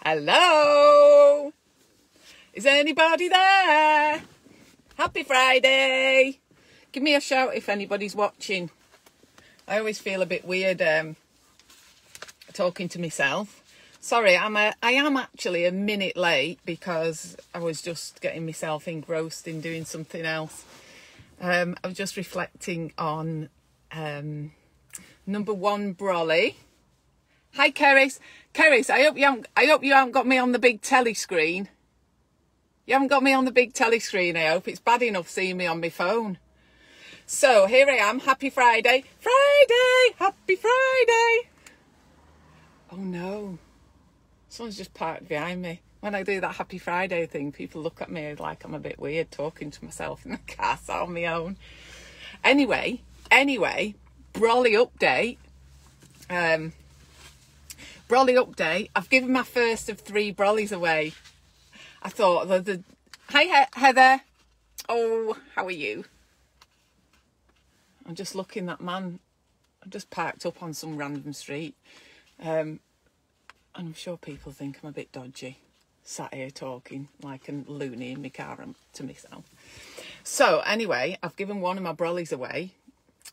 Hello? Is anybody there? Happy Friday. Give me a shout if anybody's watching. I always feel a bit weird talking to myself. Sorry, I am actually a minute late because I was just getting myself engrossed in doing something else. I was just reflecting on number one brolly. Hi, Keris. Keris, I hope you haven't got me on the big telly screen. You haven't got me on the big telly screen, I hope. It's bad enough seeing me on my phone. So, here I am. Happy Friday. Friday! Happy Friday! Oh, no. Someone's just parked behind me. When I do that Happy Friday thing, people look at me like I'm a bit weird talking to myself in the car, sat on my own. Anyway, brolly update. Brolly update. I've given my first of 3 brollies away. I thought, hi Heather. Oh, how are you? I'm just looking, that man. I'm just parked up on some random street. And I'm sure people think I'm a bit dodgy. Sat here talking like a loony in my car to myself. So anyway, I've given one of my brollies away.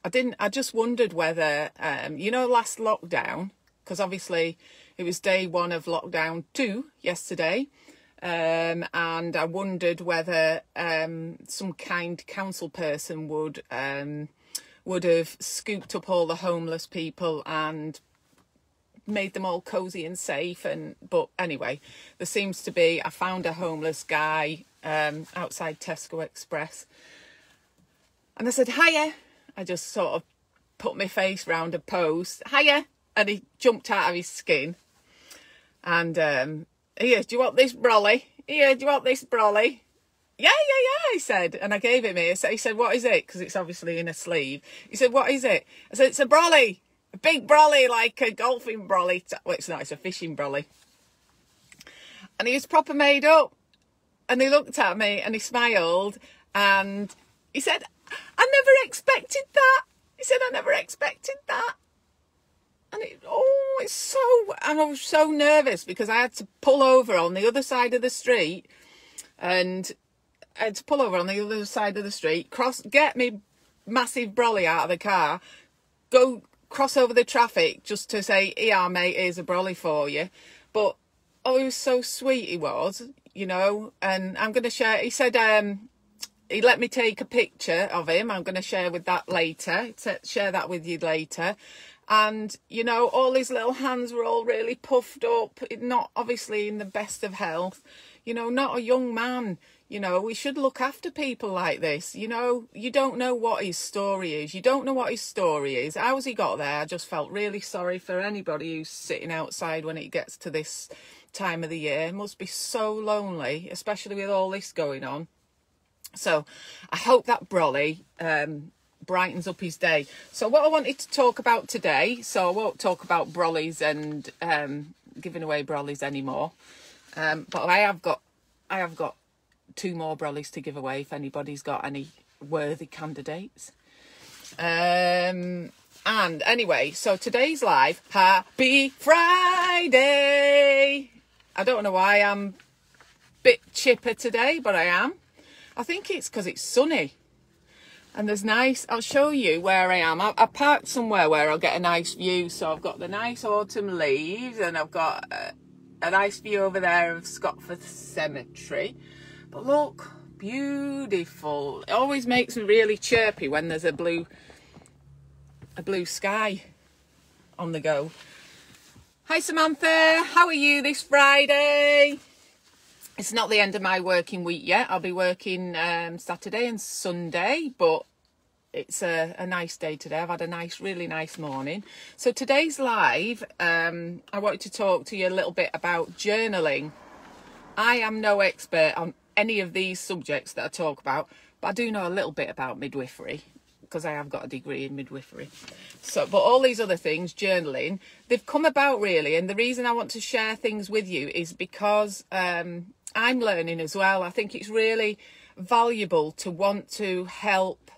I just wondered whether, last lockdown, because obviously it was day 1 of lockdown 2 yesterday. And I wondered whether some kind council person would have scooped up all the homeless people and made them all cozy and safe. But anyway, there seems to be, I found a homeless guy outside Tesco Express, and I said hiya. I just sort of put my face round a post, hiya, and he jumped out of his skin. And here, do you want this brolly? Here, do you want this brolly? Yeah, he said. And I gave him it. He said, what is it? Because it's obviously in a sleeve. He said, what is it? I said, it's a brolly. A big brolly, like a golfing brolly. Well, it's not, it's a fishing brolly. And he was proper made up. And he looked at me and he smiled. And he said, I never expected that. He said, I never expected that. And I was so nervous because I had to pull over on the other side of the street, and I had to pull over on the other side of the street, get me massive brolly out of the car, go cross over the traffic just to say, here mate, here's a brolly for you. But he was so sweet, he was, and I'm going to share, he said, he let me take a picture of him. I'm going to share that with you later. And, all his little hands were all really puffed up, not obviously in the best of health, not a young man. We should look after people like this. You don't know what his story is. How's he got there? I just felt really sorry for anybody who's sitting outside when it gets to this time of the year. It must be so lonely, especially with all this going on. So I hope that brolly brightens up his day. So what I wanted to talk about today, so I won't talk about brollies and giving away brollies anymore, but I have got 2 more brollies to give away if anybody's got any worthy candidates. And anyway, so today's live, Happy Friday. I don't know why I'm a bit chipper today, but I am. I think it's because it's sunny. And there's nice, I'll show you where I am. I parked somewhere where I'll get a nice view. So I've got the nice autumn leaves, and I've got a nice view over there of Scotforth Cemetery. But look, beautiful. It always makes me really chirpy when there's a blue sky on the go. Hi Samantha, how are you this Friday? It's not the end of my working week yet. I'll be working Saturday and Sunday, but it's a nice day today. I've had a really nice morning. So today's live, I wanted to talk to you a little bit about journaling. I am no expert on any of these subjects that I talk about, but I do know a little bit about midwifery because I have got a degree in midwifery. So, but all these other things, journaling, they've come about really. And the reason I want to share things with you is because I'm learning as well. I think it's really valuable to want to help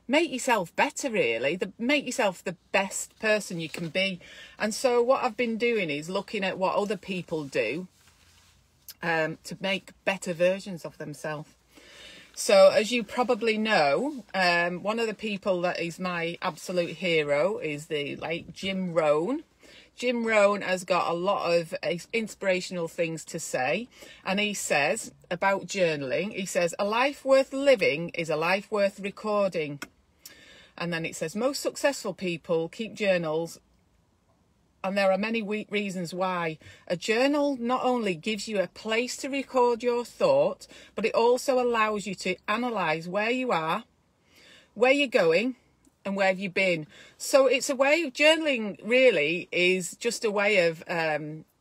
make yourself better, really. Make yourself the best person you can be. And so what I've been doing is looking at what other people do to make better versions of themselves. So as you probably know, one of the people that is my absolute hero is the late Jim Rohn. Jim Rohn has got a lot of inspirational things to say, and he says about journaling, he says, a life worth living is a life worth recording. And then it says, most successful people keep journals, and there are many reasons why. A journal not only gives you a place to record your thoughts, but it also allows you to analyse where you are, where you're going, and where have you been. So it's a way of journaling, really, is just a way of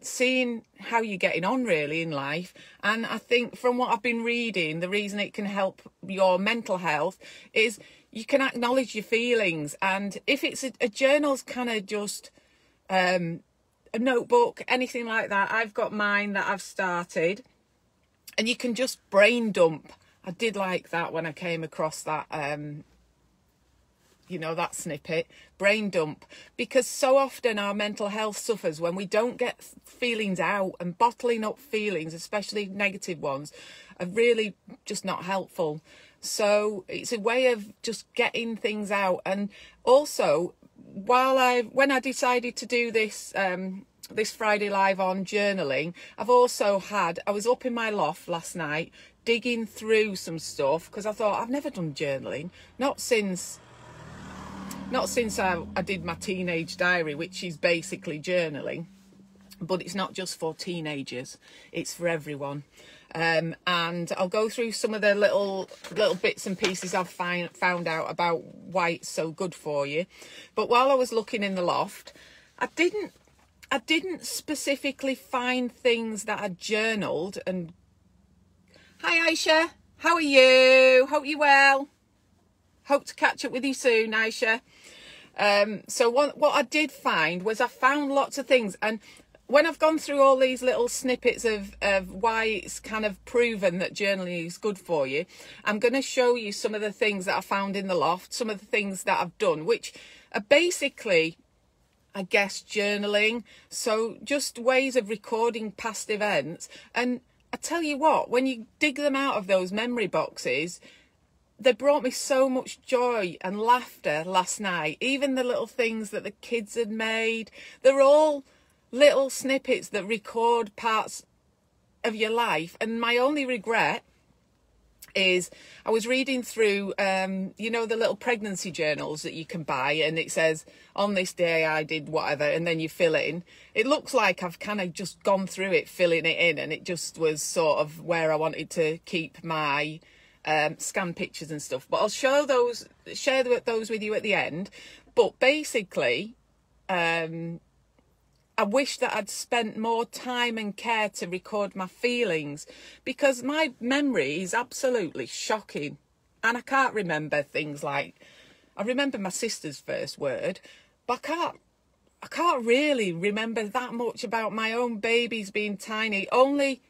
seeing how you're getting on, really, in life. And I think from what I've been reading, the reason it can help your mental health is you can acknowledge your feelings. And if it's a journal's kind of just a notebook, anything like that, I've got mine that I've started, and you can just brain dump. I did like that when I came across that you know, that snippet, brain dump, because so often our mental health suffers when we don't get feelings out, and bottling up feelings, especially negative ones, are really just not helpful. So it's a way of just getting things out. And also, when I decided to do this this Friday live on journaling, I was up in my loft last night digging through some stuff, because I thought, I've never done journaling, not since I did my teenage diary, which is basically journaling, but it's not just for teenagers, it's for everyone. And I'll go through some of the little bits and pieces I've found out about why it's so good for you. But while I was looking in the loft, I didn't specifically find things that I journaled. And hi Aisha, how are you? Hope you're well. Hope to catch up with you soon, Aisha. So what I did find was I found lots of things, and when I've gone through all these little snippets of why it's kind of proven that journaling is good for you, I'm going to show you some of the things that I found in the loft, some of the things that I've done, which are basically, I guess, journaling. So just ways of recording past events. And I tell you what, when you dig them out of those memory boxes, they brought me so much joy and laughter last night. Even the little things that the kids had made, they're all little snippets that record parts of your life. And my only regret is I was reading through, you know, the little pregnancy journals that you can buy, and it says, on this day I did whatever, and then you fill it in. It looks like I've kind of just gone through it, filling it in, and it just was sort of where I wanted to keep my scan pictures and stuff. But I'll share those with you at the end. But basically, I wish that I'd spent more time and care to record my feelings, because my memory is absolutely shocking, and I can't remember things like, I remember my sister's first word, but I can't really remember that much about my own babies being tiny, only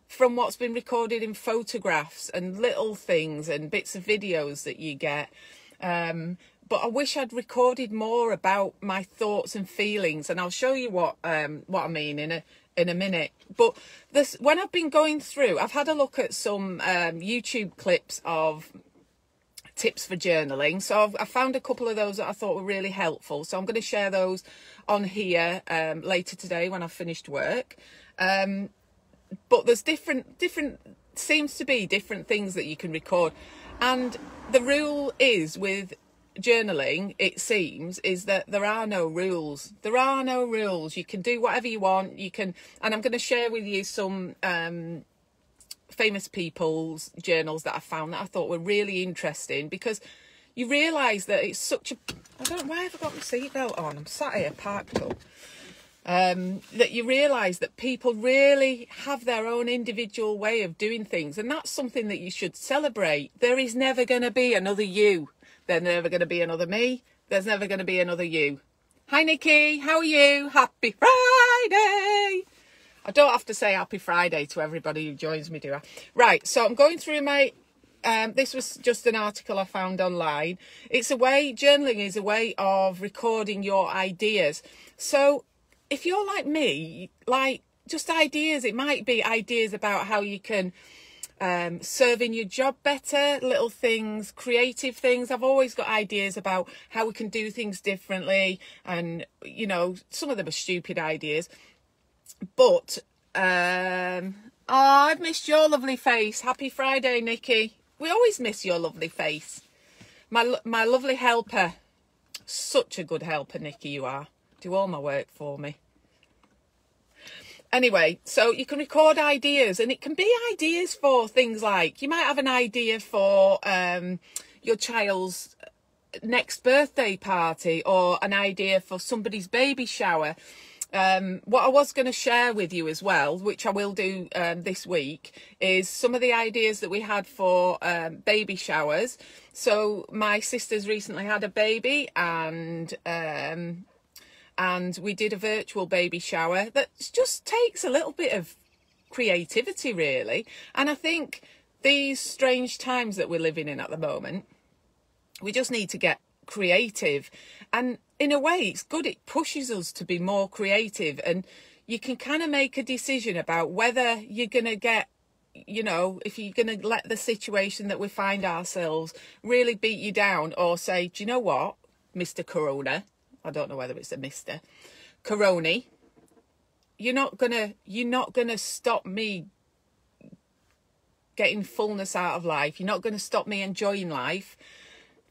from what's been recorded in photographs and little things and bits of videos that you get. But I wish I'd recorded more about my thoughts and feelings, and I'll show you what I mean in a minute. But when I've been going through, I've had a look at some YouTube clips of tips for journaling. So I found a couple of those that I thought were really helpful. So I'm going to share those on here later today when I've finished work. But there's seems to be different things that you can record. And the rule is with journaling, it seems, is that there are no rules. There are no rules. You can do whatever you want. You can, and I'm going to share with you some famous people's journals that I found that I thought were really interesting, because you realise that it's such a, I don't know why I've got my seatbelt on. I'm sat here parked up. That you realise that people really have their own individual way of doing things, and that's something that you should celebrate. There is never going to be another you. There's never going to be another me. There's never going to be another you. Hi Nikki, how are you? Happy Friday! I don't have to say happy Friday to everybody who joins me, do I? Right, so I'm going through my this was just an article I found online. Journaling is a way of recording your ideas. So if you're like me, like just ideas, it might be ideas about how you can serve in your job better, little things, creative things. I've always got ideas about how we can do things differently, and you know, some of them are stupid ideas, but oh, I've missed your lovely face. Happy Friday, Nikki. We always miss your lovely face. My lovely helper. Such a good helper, Nikki, you are. Do all my work for me. Anyway, so you can record ideas, and it can be ideas for things like, you might have an idea for your child's next birthday party, or an idea for somebody's baby shower. What I was going to share with you as well, which I will do this week, is some of the ideas that we had for baby showers. So my sister's recently had a baby, and we did a virtual baby shower that just takes a little bit of creativity, really. And I think these strange times that we're living in at the moment, we just need to get creative. And in a way, it's good. It pushes us to be more creative, and you can kind of make a decision about whether you're going to get, you know, if you're going to let the situation that we find ourselves really beat you down, or say, do you know what, Mr. Corona? I don't know whether it's a Mr. Corona. You're not gonna stop me getting fullness out of life. You're not going to stop me enjoying life.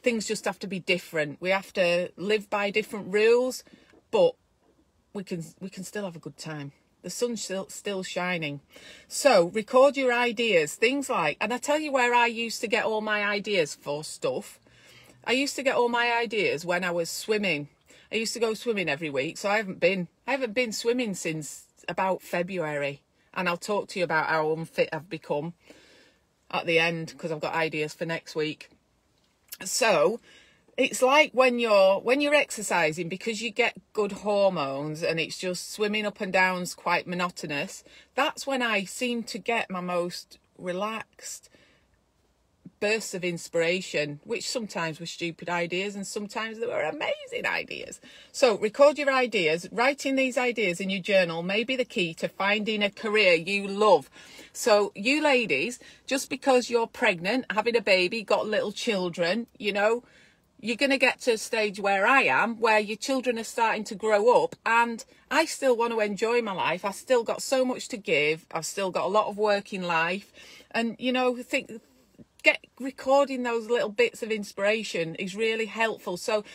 Things just have to be different. We have to live by different rules, but we can still have a good time. The sun's still shining. So record your ideas. Things like, and I tell you where I used to get all my ideas for stuff. I used to get all my ideas when I was swimming. I used to go swimming every week, so I haven't been swimming since about February. And I'll talk to you about how unfit I've become at the end, because I've got ideas for next week. So it's like when you're exercising, because you get good hormones and it's just swimming up and down's quite monotonous. That's when I seem to get my most relaxed bursts of inspiration, which sometimes were stupid ideas and sometimes they were amazing ideas. So record your ideas. Writing these ideas in your journal may be the key to finding a career you love. So you ladies, just because you're pregnant, having a baby, got little children, you know, you're going to get to a stage where I am, where your children are starting to grow up, and I still want to enjoy my life. I've still got so much to give. I've still got a lot of work in life, and you know, recording those little bits of inspiration is really helpful. So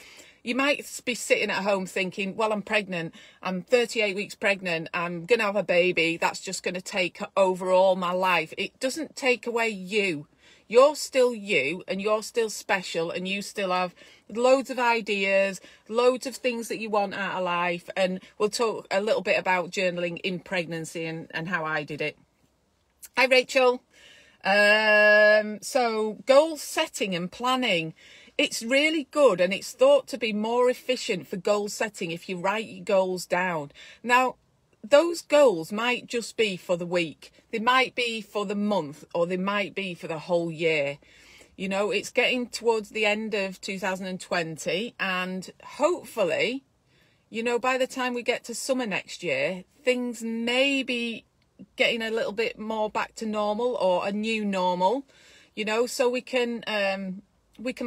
you might be sitting at home thinking, well, I'm pregnant, I'm 38 weeks pregnant, I'm going to have a baby, that's just going to take over all my life. It doesn't take away you. You're still you, and you're still special, and you still have loads of ideas, loads of things that you want out of life. And we'll talk a little bit about journaling in pregnancy and how I did it. Hi, Rachel. So goal setting and planning, it's really good, and it's thought to be more efficient for goal setting if you write your goals down. Now, those goals might just be for the week, they might be for the month, or they might be for the whole year. You know, it's getting towards the end of 2020, and hopefully, you know, by the time we get to summer next year, things may be getting a little bit more back to normal, or a new normal, you know, so we can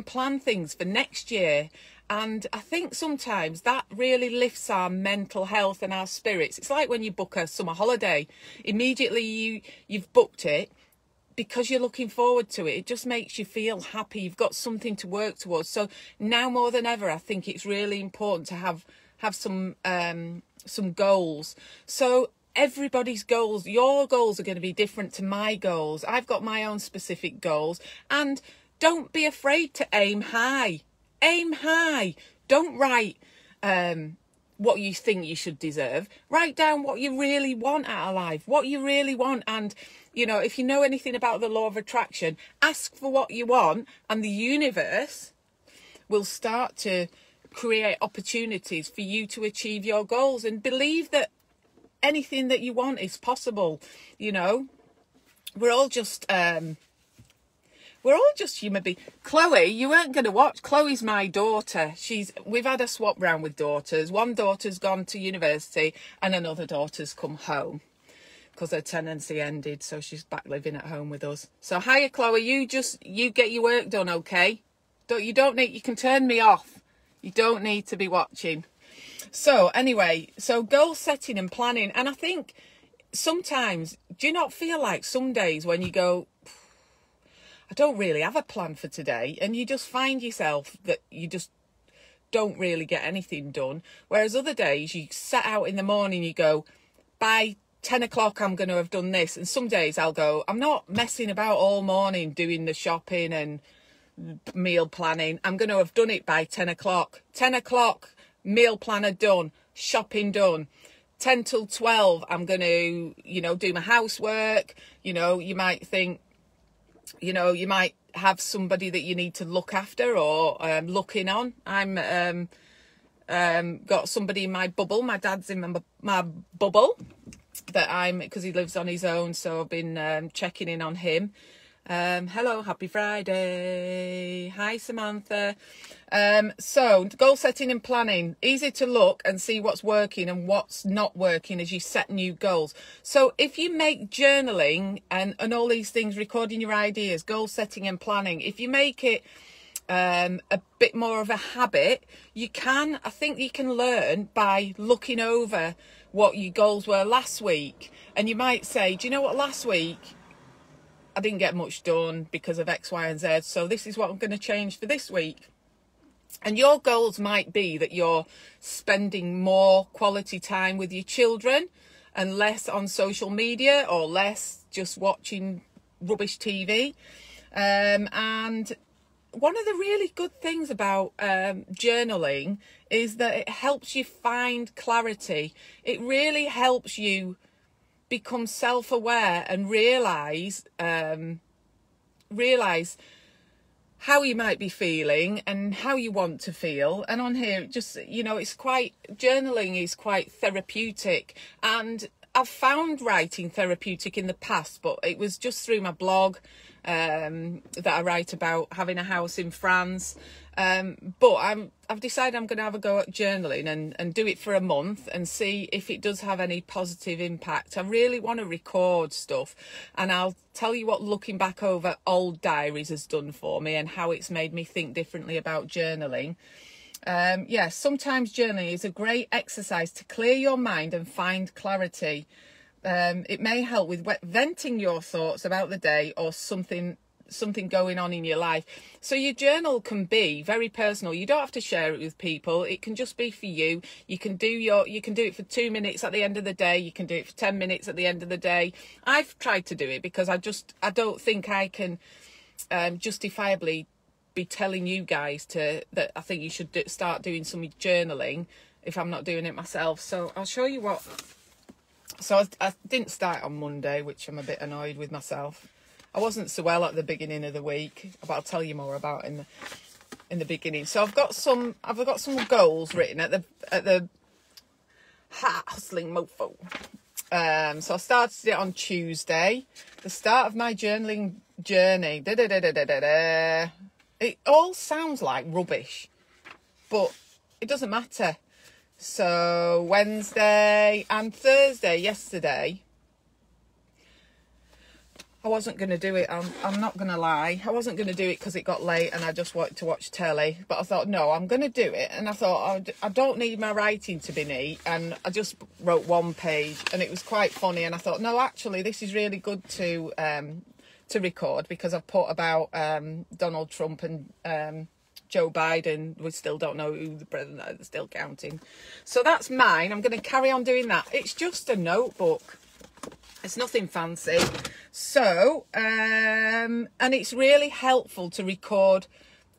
plan things for next year. And I think sometimes that really lifts our mental health and our spirits. It's like when you book a summer holiday, immediately you've booked it because you're looking forward to it. It just makes you feel happy. You've got something to work towards. So now more than ever, I think it's really important to have some goals. So everybody's goals, your goals are going to be different to my goals. I've got my own specific goals, and don't be afraid to aim high. Aim high. Don't write what you think you should deserve. Write down what you really want out of life, what you really want. And, you know, if you know anything about the law of attraction, ask for what you want, and the universe will start to create opportunities for you to achieve your goals. And believe that anything that you want is possible. You know, we're all just we're all just human beings. Chloe, you weren't going to watch. Chloe's my daughter. We've had a swap round with daughters. One daughter's gone to university and another daughter's come home because her tenancy ended, so she's back living at home with us. So hiya, Chloe. You get your work done, okay? You can turn me off. You don't need to be watching. So anyway, so goal setting and planning. And I think sometimes, do you not feel like some days when you go, I don't really have a plan for today, and you just find yourself that you just don't really get anything done, whereas other days you set out in the morning, you go, by 10 o'clock I'm going to have done this, and some days I'll go, I'm not messing about all morning doing the shopping and meal planning, I'm going to have done it by 10 o'clock. 10 o'clock, meal planner done, shopping done. 10 till 12, I'm going to, do my housework. You might think, you might have somebody that you need to look after or looking on. I'm got somebody in my bubble. My dad's in my bubble because he lives on his own. So I've been checking in on him. Hello, happy Friday. Hi, Samantha. So goal setting and planning, easy to look and see what's working and what's not working as you set new goals. So if you make journaling and all these things, recording your ideas, goal setting and planning, if you make it a bit more of a habit, I think you can learn by looking over what your goals were last week. And you might say, do you know what, last week I didn't get much done because of X, Y, and Z. So this is what I'm going to change for this week. And your goals might be that you're spending more quality time with your children and less on social media or less just watching rubbish TV. And one of the really good things about journaling is that it helps you find clarity. It really helps you become self-aware and realize how you might be feeling and how you want to feel. And on here, just, journaling is quite therapeutic, and I've found writing therapeutic in the past, but it was just through my blog that I write about having a house in France. But I've decided I'm going to have a go at journaling and do it for a month and see if it does have any positive impact. I really want to record stuff, and I'll tell you what looking back over old diaries has done for me and how it's made me think differently about journaling. Sometimes journaling is a great exercise to clear your mind and find clarity. It may help with venting your thoughts about the day or something going on in your life. So your journal can be very personal. You don't have to share it with people. It can just be for you. You can do it for 2 minutes at the end of the day. You can do it for 10 minutes at the end of the day. I've tried to do it because I don't think I can justifiably be telling you guys that I think you should start doing some journaling if I'm not doing it myself. So I'll show you what. So I didn't start on Monday, which I'm a bit annoyed with myself. I wasn't so well at the beginning of the week, but I'll tell you more about in the beginning. So I've got some goals written at the hustling mofo. So I started it on Tuesday, the start of my journaling journey. It all sounds like rubbish, but it doesn't matter. So Wednesday and Thursday, yesterday, I wasn't going to do it. I'm not going to lie. I wasn't going to do it because it got late and I just wanted to watch telly. But I thought, no, I'm going to do it. And I thought, I don't need my writing to be neat. And I just wrote one page and it was quite funny. And I thought, no, actually, this is really good to record because I've put about Donald Trump and Joe Biden. We still don't know who the president is, still counting. So that's mine. I'm going to carry on doing that. It's just a notebook. It's nothing fancy. So, and it's really helpful to record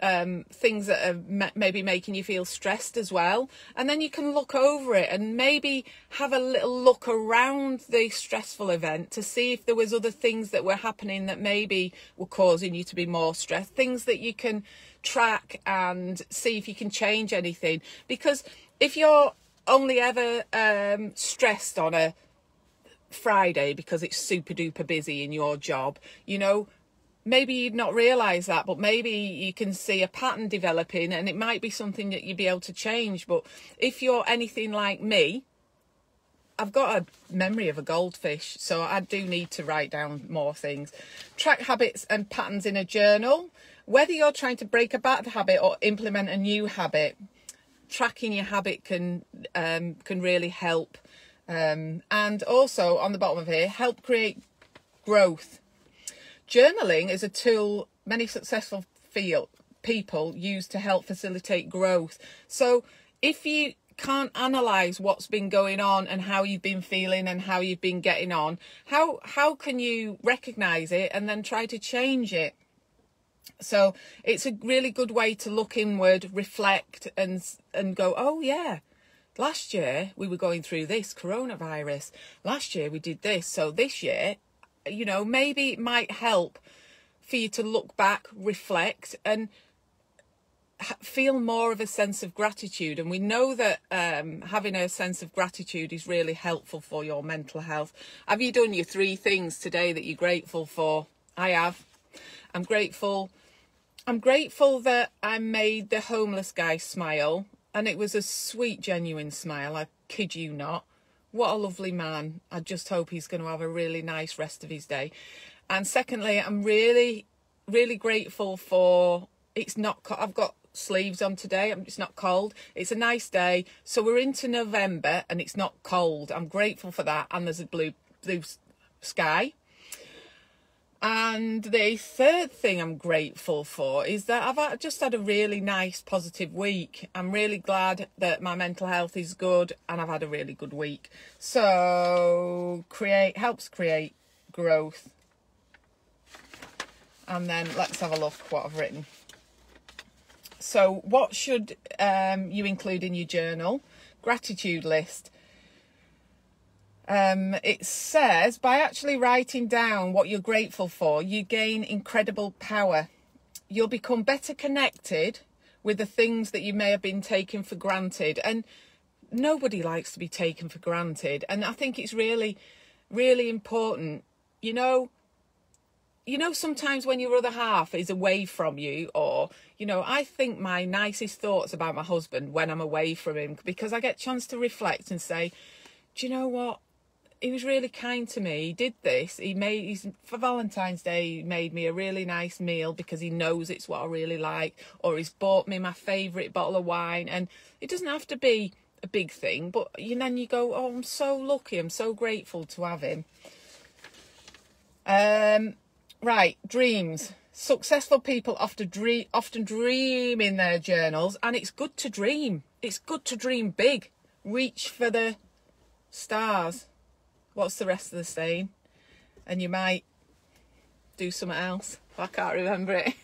things that are maybe making you feel stressed as well. And then you can look over it and maybe have a little look around the stressful event to see if there was other things that were happening that maybe were causing you to be more stressed. Things that you can track and see if you can change anything. Because if you're only ever stressed on a Friday because it's super duper busy in your job, maybe you'd not realise that, but maybe you can see a pattern developing, and it might be something that you'd be able to change. But if you're anything like me, I've got a memory of a goldfish, so I do need to write down more things. Track habits and patterns in a journal. Whether you're trying to break a bad habit or implement a new habit, tracking your habit can really help. And also on the bottom of here, help create growth. Journaling is a tool many successful people use to help facilitate growth. So if you can't analyse what's been going on and how you've been feeling and how you've been getting on, how can you recognise it and then try to change it? So it's a really good way to look inward, reflect and go, oh yeah, last year we were going through this coronavirus. Last year we did this. So this year, you know, maybe it might help for you to look back, reflect and feel more of a sense of gratitude. And we know that having a sense of gratitude is really helpful for your mental health. Have you done your 3 things today that you're grateful for? I have. I'm grateful that I made the homeless guy smile, and it was a sweet, genuine smile. I kid you not. What a lovely man. I just hope he's going to have a really nice rest of his day. And secondly, I'm really, really grateful for I've got sleeves on today. It's not cold. It's a nice day. So we're into November and it's not cold. I'm grateful for that. And there's a blue sky. And the third thing I'm grateful for is that I've just had a really nice, positive week. I'm really glad that my mental health is good and I've had a really good week. So helps create growth. And then let's have a look what I've written. So what should you include in your journal? Gratitude list. It says, by actually writing down what you're grateful for, you gain incredible power. You'll become better connected with the things that you may have been taken for granted. And nobody likes to be taken for granted. And I think it's really, really important. You know, sometimes when your other half is away from you, or, you know, I think my nicest thoughts about my husband when I'm away from him, because I get a chance to reflect and say, do you know what? He was really kind to me. He did this. For Valentine's Day, he made me a really nice meal because he knows it's what I really like. Or he's bought me my favourite bottle of wine. And it doesn't have to be a big thing, but then you go, oh, I'm so lucky. I'm so grateful to have him. Right, dreams. Successful people often dream in their journals, and it's good to dream. It's good to dream big. Reach for the stars. What's the rest of the saying? And you might do something else. I can't remember it.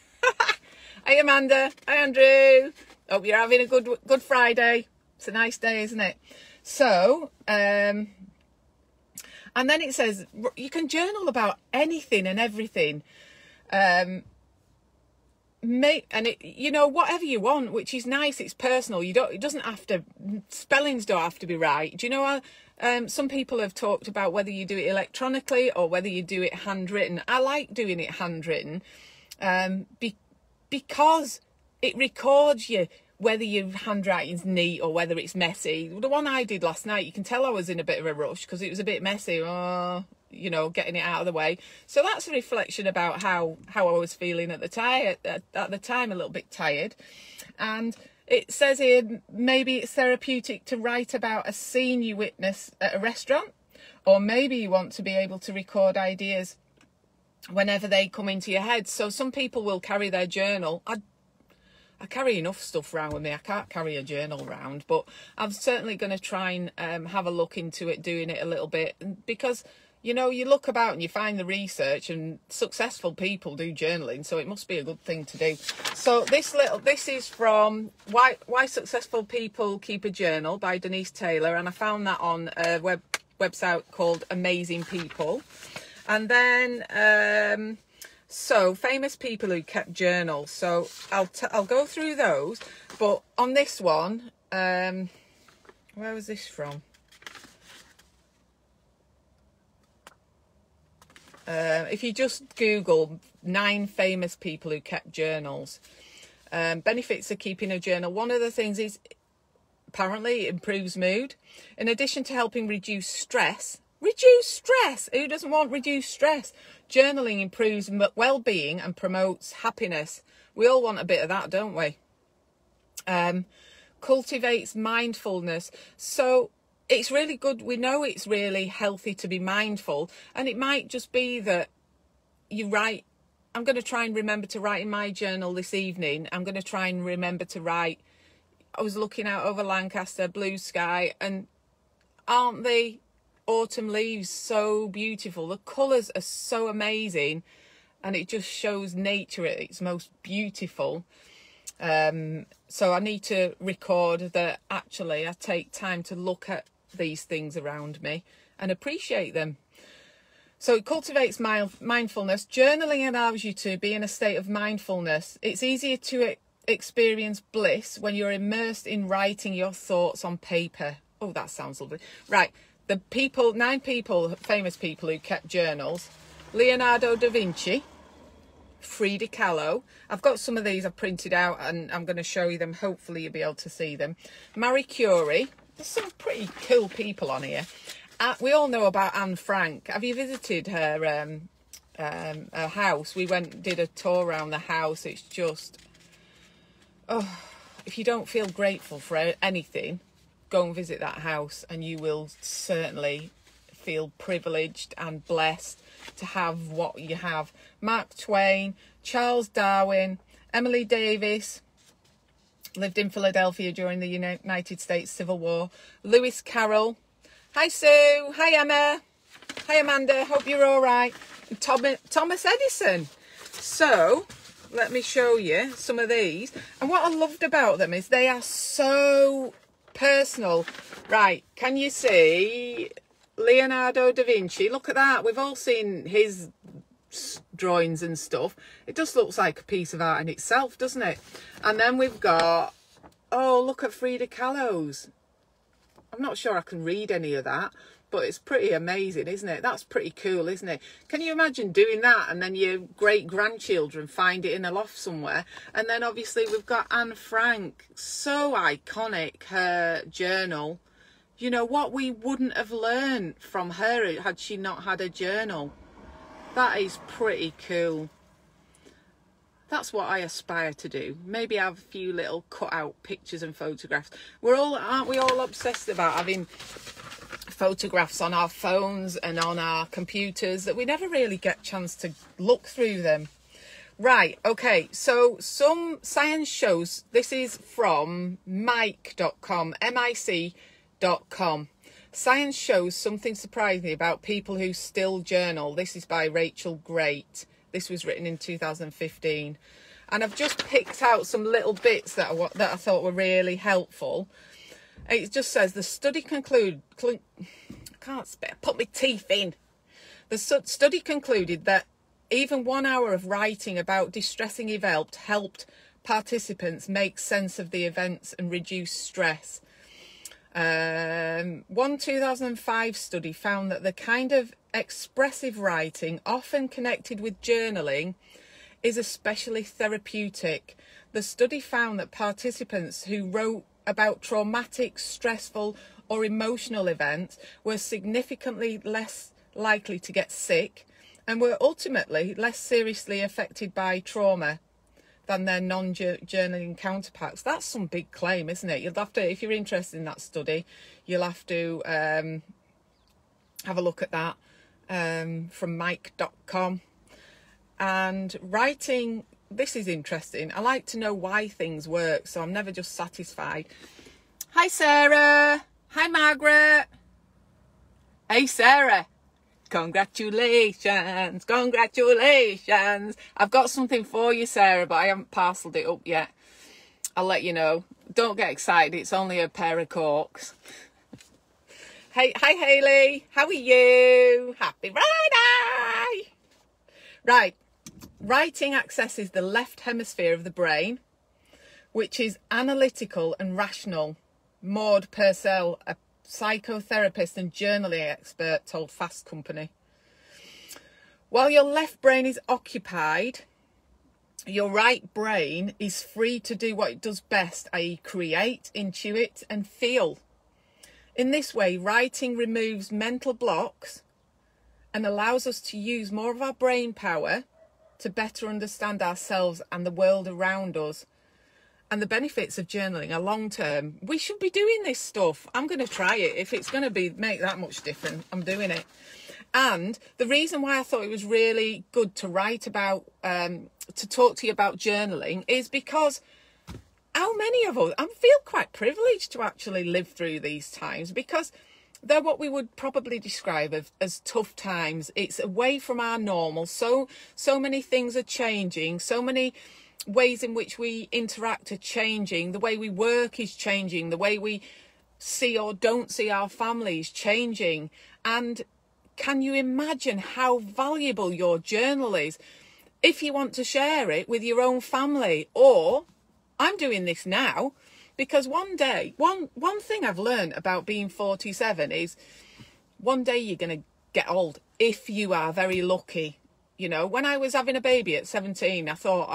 Hey Amanda. Hi Andrew. Hope you're having a good Friday. It's a nice day, isn't it? So, and then it says you can journal about anything and everything. Whatever you want, which is nice. It's personal. Spellings don't have to be right. Do you know some people have talked about whether you do it electronically or whether you do it handwritten. I like doing it handwritten because it records you whether your handwriting's neat or whether it's messy. The one I did last night, you can tell I was in a bit of a rush because it was a bit messy. Getting it out of the way. So that's a reflection about how I was feeling at the time. At the time, a little bit tired. And it says here, maybe it's therapeutic to write about a scene you witness at a restaurant, or maybe you want to be able to record ideas whenever they come into your head. So some people will carry their journal. I carry enough stuff around with me. I can't carry a journal around, but I'm certainly going to try and have a look into it, doing it a little bit, because you look about and you find the research, and successful people do journaling, so it must be a good thing to do. So this is from Why Successful People Keep a Journal by Denise Taylor, and I found that on a website called Amazing People. And then so famous people who kept journals. So I'll go through those, but on this one, where was this from? If you just Google 9 famous people who kept journals, benefits of keeping a journal. One of the things is apparently it improves mood. In addition to helping reduce stress. Reduce stress! Who doesn't want reduced stress? Journaling improves well-being and promotes happiness. We all want a bit of that, don't we? Cultivates mindfulness. So it's really good. We know it's really healthy to be mindful. And it might just be that you write. I'm going to try and remember to write in my journal this evening. I'm going to try and remember to write. I was looking out over Lancaster, blue sky, and aren't the autumn leaves so beautiful? The colours are so amazing, and it just shows nature at its most beautiful. So I need to record that actually I take time to look at these things around me and appreciate them. So it cultivates mindfulness. Journaling allows you to be in a state of mindfulness. It's easier to experience bliss when you're immersed in writing your thoughts on paper. Oh, that sounds lovely. Right. The 9 people, famous people who kept journals. Leonardo da Vinci, Frida Kahlo. I've got some of these I've printed out and I'm going to show you them. Hopefully you'll be able to see them. Marie Curie. There's some pretty cool people on here. We all know about Anne Frank. Have you visited her house? We did a tour around the house. It's just, oh, if you don't feel grateful for anything, go and visit that house and you will certainly feel privileged and blessed to have what you have. Mark Twain, Charles Darwin, Emily Davis, lived in Philadelphia during the United States Civil War. Lewis Carroll. Hi Sue, hi Emma, hi Amanda, hope you're all right. And Thomas Edison. So let me show you some of these. And what I loved about them is they are so personal. Right, can you see Leonardo da Vinci? Look at that. We've all seen his drawings and stuff. It just looks like a piece of art in itself, doesn't it? And then we've got, oh, look at Frida Kahlo's. I'm not sure I can read any of that, but it's pretty amazing, isn't it? That's pretty cool, isn't it? Can you imagine doing that and then your great-grandchildren find it in a loft somewhere? And then obviously we've got Anne Frank, so iconic, her journal. You know, what we wouldn't have learned from her had she not had a journal. That is pretty cool. That's what I aspire to do. Maybe have a few little cut out pictures and photographs. Aren't we all obsessed about having photographs on our phones and on our computers that we never really get a chance to look through them? Right, okay, so some science shows, this is from mic.com, mic.com. Science shows something surprising about people who still journal. This is by Rachel Great. This was written in 2015. And I've just picked out some little bits that I thought were really helpful. It just says, the study concluded... I can't spit. Put my teeth in. The study concluded that even 1 hour of writing about distressing events helped participants make sense of the events and reduce stress. One 2005 study found that the kind of expressive writing often connected with journaling is especially therapeutic. The study found that participants who wrote about traumatic, stressful or emotional events were significantly less likely to get sick and were ultimately less seriously affected by trauma than their non-journaling counterparts. That's some big claim, isn't it? You'll have to, if you're interested in that study, you'll have to have a look at that from mic.com. And writing, this is interesting. I like to know why things work, so I'm never just satisfied. Hi, Sarah. Hi, Margaret. Hey, Sarah. Congratulations, congratulations. I've got something for you, Sarah, but I haven't parcelled it up yet. I'll let you know. Don't get excited, it's only a pair of corks. Hey, hi, Hayley. How are you? Happy Friday. Right. Writing accesses the left hemisphere of the brain, which is analytical and rational. Maud Purcell, a psychotherapist and journaling expert, told Fast Company. While your left brain is occupied, your right brain is free to do what it does best, i.e. create, intuit and feel. In this way, writing removes mental blocks and allows us to use more of our brain power to better understand ourselves and the world around us. And the benefits of journaling are long term. We should be doing this stuff. I'm going to try it. If it's going to make that much different, I'm doing it. And the reason why I thought it was really good to write about, to talk to you about journaling is because how many of us, I feel quite privileged to actually live through these times, because they're what we would probably describe as tough times. It's away from our normal. So many things are changing. So many ways in which we interact are changing. The way we work is changing. The way we see or don't see our family is changing. And can you imagine how valuable your journal is if you want to share it with your own family? Or I'm doing this now because one day, one thing I've learned about being 47 is one day you're going to get old if you are very lucky. You know, when I was having a baby at 17, I thought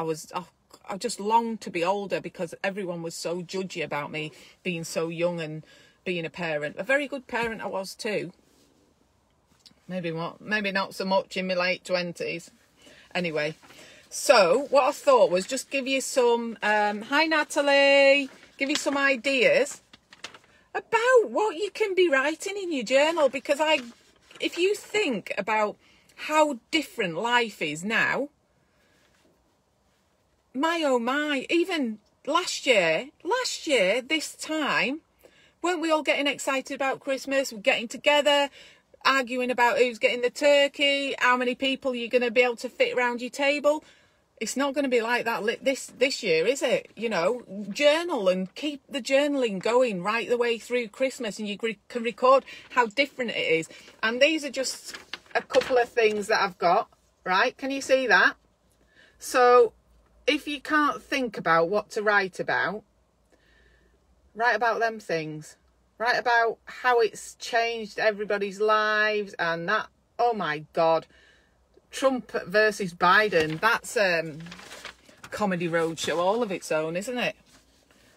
I just longed to be older because everyone was so judgy about me being so young and being a parent. A very good parent I was too. Maybe not so much in my late 20s. Anyway, so what I thought was just give you some, hi Natalie, give you some ideas about what you can be writing in your journal. Because if you think about how different life is now, my oh my, even last year, this time, weren't we all getting excited about Christmas? We're getting together, arguing about who's getting the turkey, how many people you're going to be able to fit around your table. It's not going to be like that this year, is it? You know, journal and keep the journaling going right the way through Christmas, and you can record how different it is. And these are just a couple of things that I've got, right? Can you see that? So if you can't think about what to write about them things. Write about how it's changed everybody's lives and that. Oh my God. Trump versus Biden. That's Comedy Roadshow all of its own, isn't it?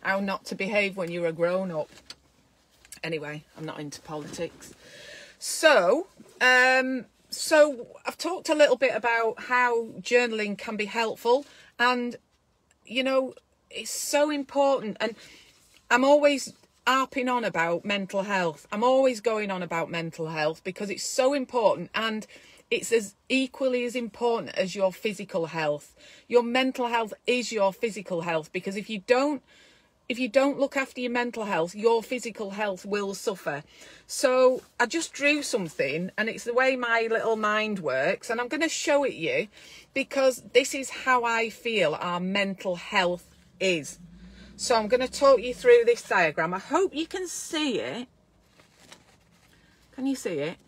How not to behave when you're a grown-up. Anyway, I'm not into politics. So I've talked a little bit about how journaling can be helpful. And, you know, it's so important. And I'm always harping on about mental health. I'm always going on about mental health because it's so important, and it's as equally as important as your physical health. Your mental health is your physical health, because if you don't look after your mental health, your physical health will suffer. So I just drew something, and it's the way my little mind works, and I'm going to show it you because this is how I feel our mental health is. So I'm going to talk you through this diagram. I hope you can see it. Can you see it?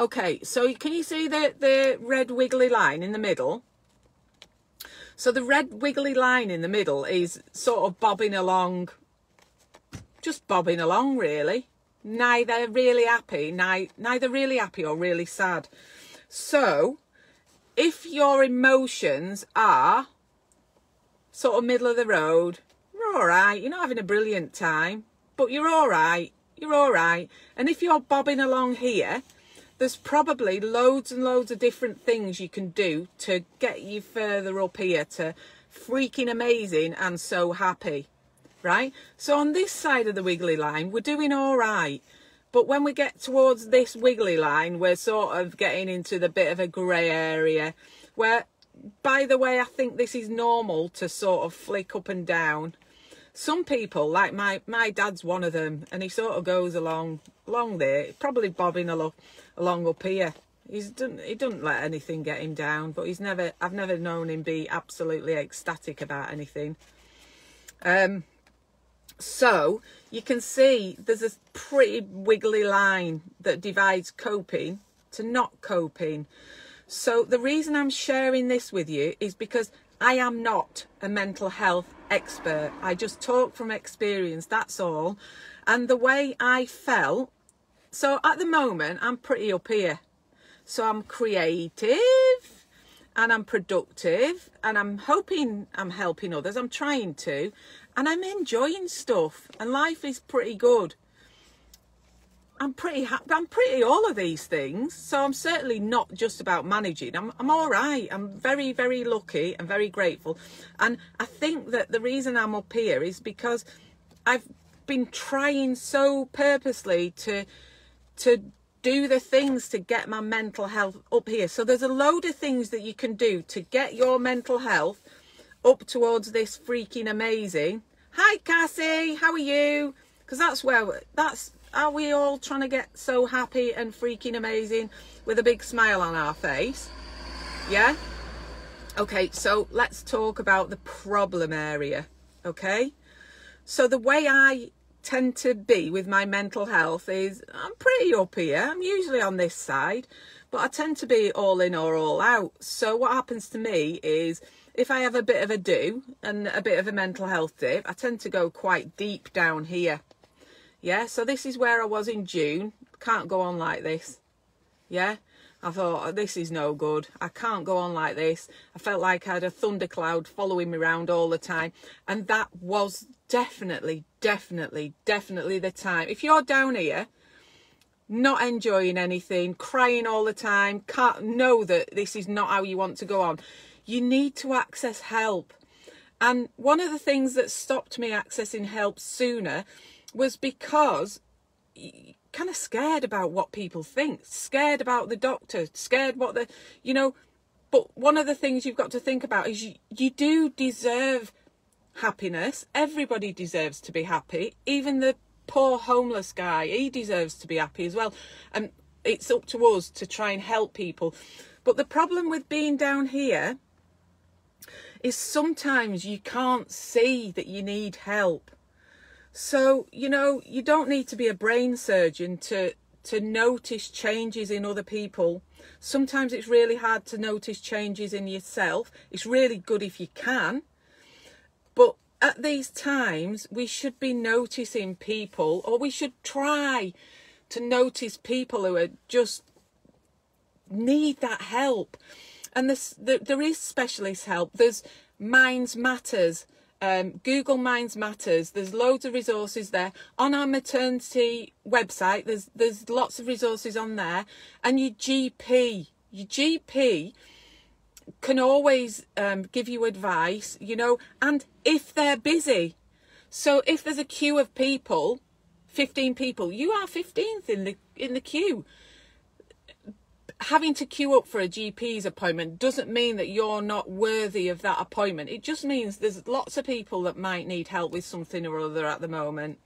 Okay, so can you see the red wiggly line in the middle? So the red wiggly line in the middle is sort of bobbing along, just bobbing along really. Neither really happy or really sad. So if your emotions are sort of middle of the road, you're all right. You're not having a brilliant time, but you're all right. You're all right. And if you're bobbing along here, there's probably loads and loads of different things you can do to get you further up here to freaking amazing and so happy, right? So on this side of the wiggly line, we're doing all right. But when we get towards this wiggly line, we're sort of getting into the bit of a grey area where, by the way, I think this is normal to sort of flick up and down. Some people, like my dad's one of them, and he sort of goes along there, probably bobbing along up here. He doesn't let anything get him down, but I've never known him be absolutely ecstatic about anything. So you can see there's a pretty wiggly line that divides coping to not coping. So the reason I'm sharing this with you is because I am not a mental health expert. I just talk from experience, that's all. And the way I felt, so at the moment I'm pretty up here. So I'm creative and I'm productive and I'm hoping I'm helping others. I'm trying to, and I'm enjoying stuff, and life is pretty good. I'm pretty happy. I'm pretty all of these things. So I'm certainly not just about managing. I'm all right. I'm very, very lucky and very grateful. And I think that the reason I'm up here is because I've been trying so purposely to do the things to get my mental health up here. So there's a load of things that you can do to get your mental health up towards this freaking amazing. Hi, Cassie. How are you? Because are we all trying to get so happy and freaking amazing with a big smile on our face? Yeah? Okay, so let's talk about the problem area, okay? So the way I tend to be with my mental health is I'm pretty up here. I'm usually on this side, but I tend to be all in or all out. So what happens to me is if I have a bit of a do and a bit of a mental health dip, I tend to go quite deep down here. Yeah, so this is where I was in June. Can't go on like this. Yeah, I thought, oh, this is no good. I can't go on like this. I felt like I had a thundercloud following me around all the time. And that was definitely the time. If you're down here, not enjoying anything, crying all the time, can't know that this is not how you want to go on, you need to access help. And one of the things that stopped me accessing help sooner was because kind of scared about what people think, scared about the doctor, scared what the, you know, but one of the things you've got to think about is you do deserve happiness. Everybody deserves to be happy. Even the poor homeless guy, he deserves to be happy as well. And it's up to us to try and help people. But the problem with being down here is sometimes you can't see that you need help. So, you know, you don't need to be a brain surgeon to notice changes in other people. Sometimes it's really hard to notice changes in yourself. It's really good if you can. But at these times, we should be noticing people, or we should try to notice people who are just need that help. And there is specialist help. There's Minds Matters. Google Minds Matters. There's loads of resources there. On our maternity website, there's lots of resources on there. And your GP can always give you advice, you know, and if they're busy. So if there's a queue of people, 15 people, you are 15th in the queue. Having to queue up for a GP's appointment doesn't mean that you're not worthy of that appointment. It just means there's lots of people that might need help with something or other at the moment,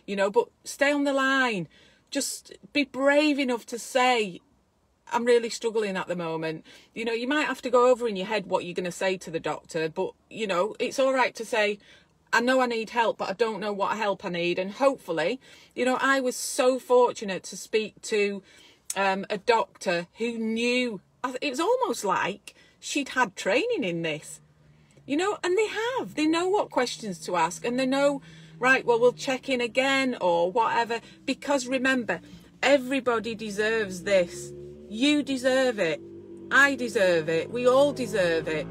you know, but stay on the line. Just be brave enough to say, I'm really struggling at the moment. You know, you might have to go over in your head what you're going to say to the doctor, but, you know, it's all right to say, I know I need help, but I don't know what help I need. And hopefully, you know, I was so fortunate to speak to a doctor who knew, it was almost like she'd had training in this, you know, and they know what questions to ask, and they know, right, well, we'll check in again or whatever, because remember, everybody deserves this. You deserve it. I deserve it. We all deserve it.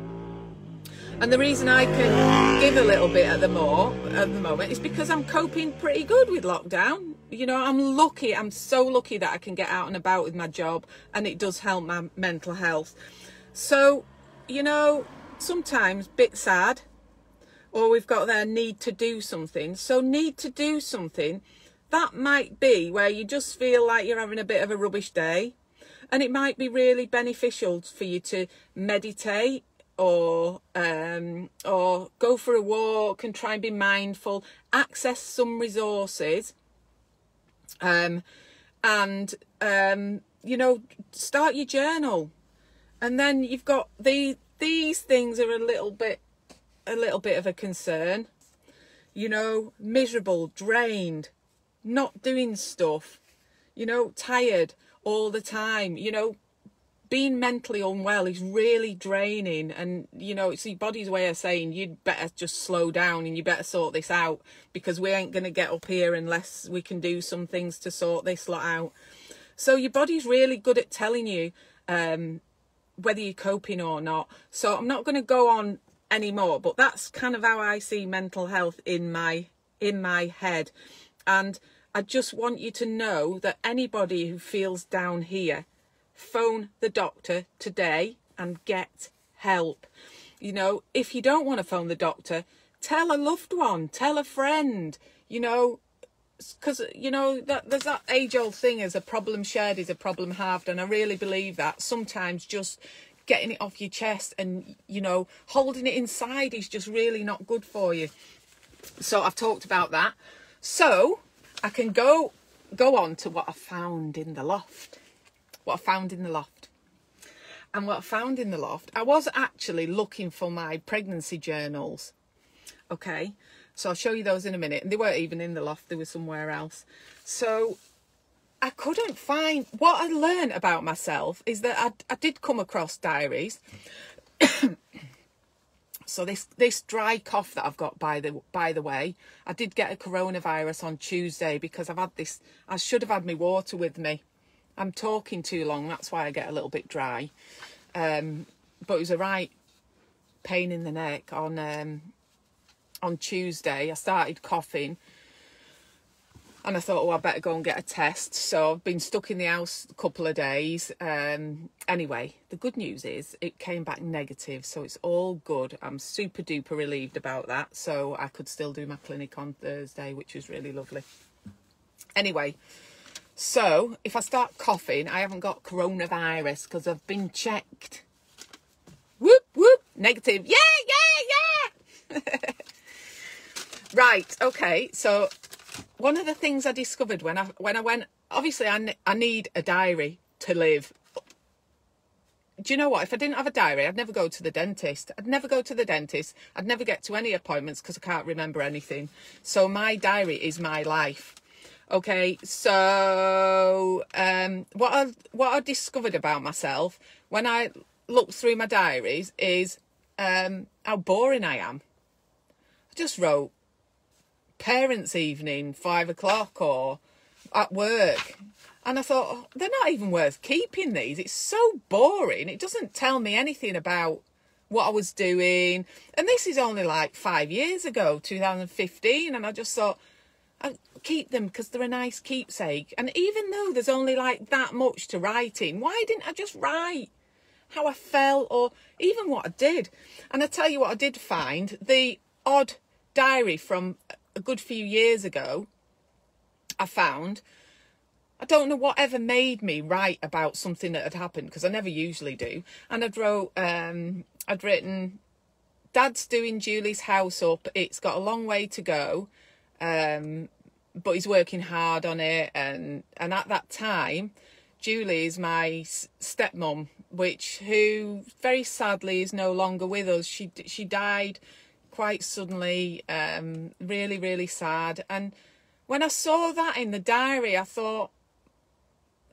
And the reason I can give a little bit at the moment is because I'm coping pretty good with lockdown. You know, I'm lucky. I'm so lucky that I can get out and about with my job, and it does help my mental health. So, you know, sometimes a bit sad, or we've got their need to do something. So need to do something, that might be where you just feel like you're having a bit of a rubbish day, and it might be really beneficial for you to meditate or go for a walk and try and be mindful, access some resources, you know, start your journal. And then you've got these things are a little bit of a concern, you know, miserable, drained, not doing stuff, you know, tired all the time. You know, being mentally unwell is really draining, and, you know, it's your body's way of saying you'd better just slow down and you better sort this out, because we ain't going to get up here unless we can do some things to sort this lot out. So your body's really good at telling you, whether you're coping or not. So I'm not going to go on anymore, but that's kind of how I see mental health in my head. And I just want you to know that anybody who feels down here, phone the doctor today and get help. You know, if you don't want to phone the doctor, tell a loved one, tell a friend, you know, because, you know, there's that age-old thing as a problem shared is a problem halved, and I really believe that. Sometimes just getting it off your chest and, you know, holding it inside is just really not good for you. So I've talked about that. So I can go on to what I found in the loft. What I found in the loft. And what I found in the loft, I was actually looking for my pregnancy journals. Okay, so I'll show you those in a minute. And they weren't even in the loft, they were somewhere else. So I couldn't find, what I learned about myself is that I did come across diaries. So this dry cough that I've got, by the way, I did get a coronavirus on Tuesday because I've had this, I should have had my water with me. I'm talking too long, that's why I get a little bit dry. But it was a right pain in the neck on Tuesday. I started coughing and I thought, oh, I better go and get a test. So I've been stuck in the house a couple of days. Anyway, the good news is it came back negative, so it's all good. I'm super duper relieved about that. So I could still do my clinic on Thursday, which was really lovely. Anyway, so if I start coughing, I haven't got coronavirus because I've been checked. Whoop, whoop, negative. Yeah, yeah, yeah. Right, okay, so one of the things I discovered when I went, obviously I need a diary to live. Do you know what? If I didn't have a diary, I'd never go to the dentist. I'd never get to any appointments because I can't remember anything. So my diary is my life. Okay, so what I discovered about myself when I looked through my diaries is how boring I am. I just wrote parents' evening, 5 o'clock, or at work. And I thought, oh, they're not even worth keeping these. It's so boring. It doesn't tell me anything about what I was doing. And this is only like 5 years ago, 2015. And I just thought, I'll keep them because they're a nice keepsake. And even though there's only like that much to write in, why didn't I just write how I felt or even what I did? And I tell you what I did find, the odd diary from a good few years ago, I found. I don't know whatever made me write about something that had happened, because I never usually do. And I'd written, Dad's doing Julie's house up. It's got a long way to go, but he's working hard on it. And at that time, Julie is my stepmom, who very sadly is no longer with us. She died quite suddenly, really, really sad. And when I saw that in the diary, I thought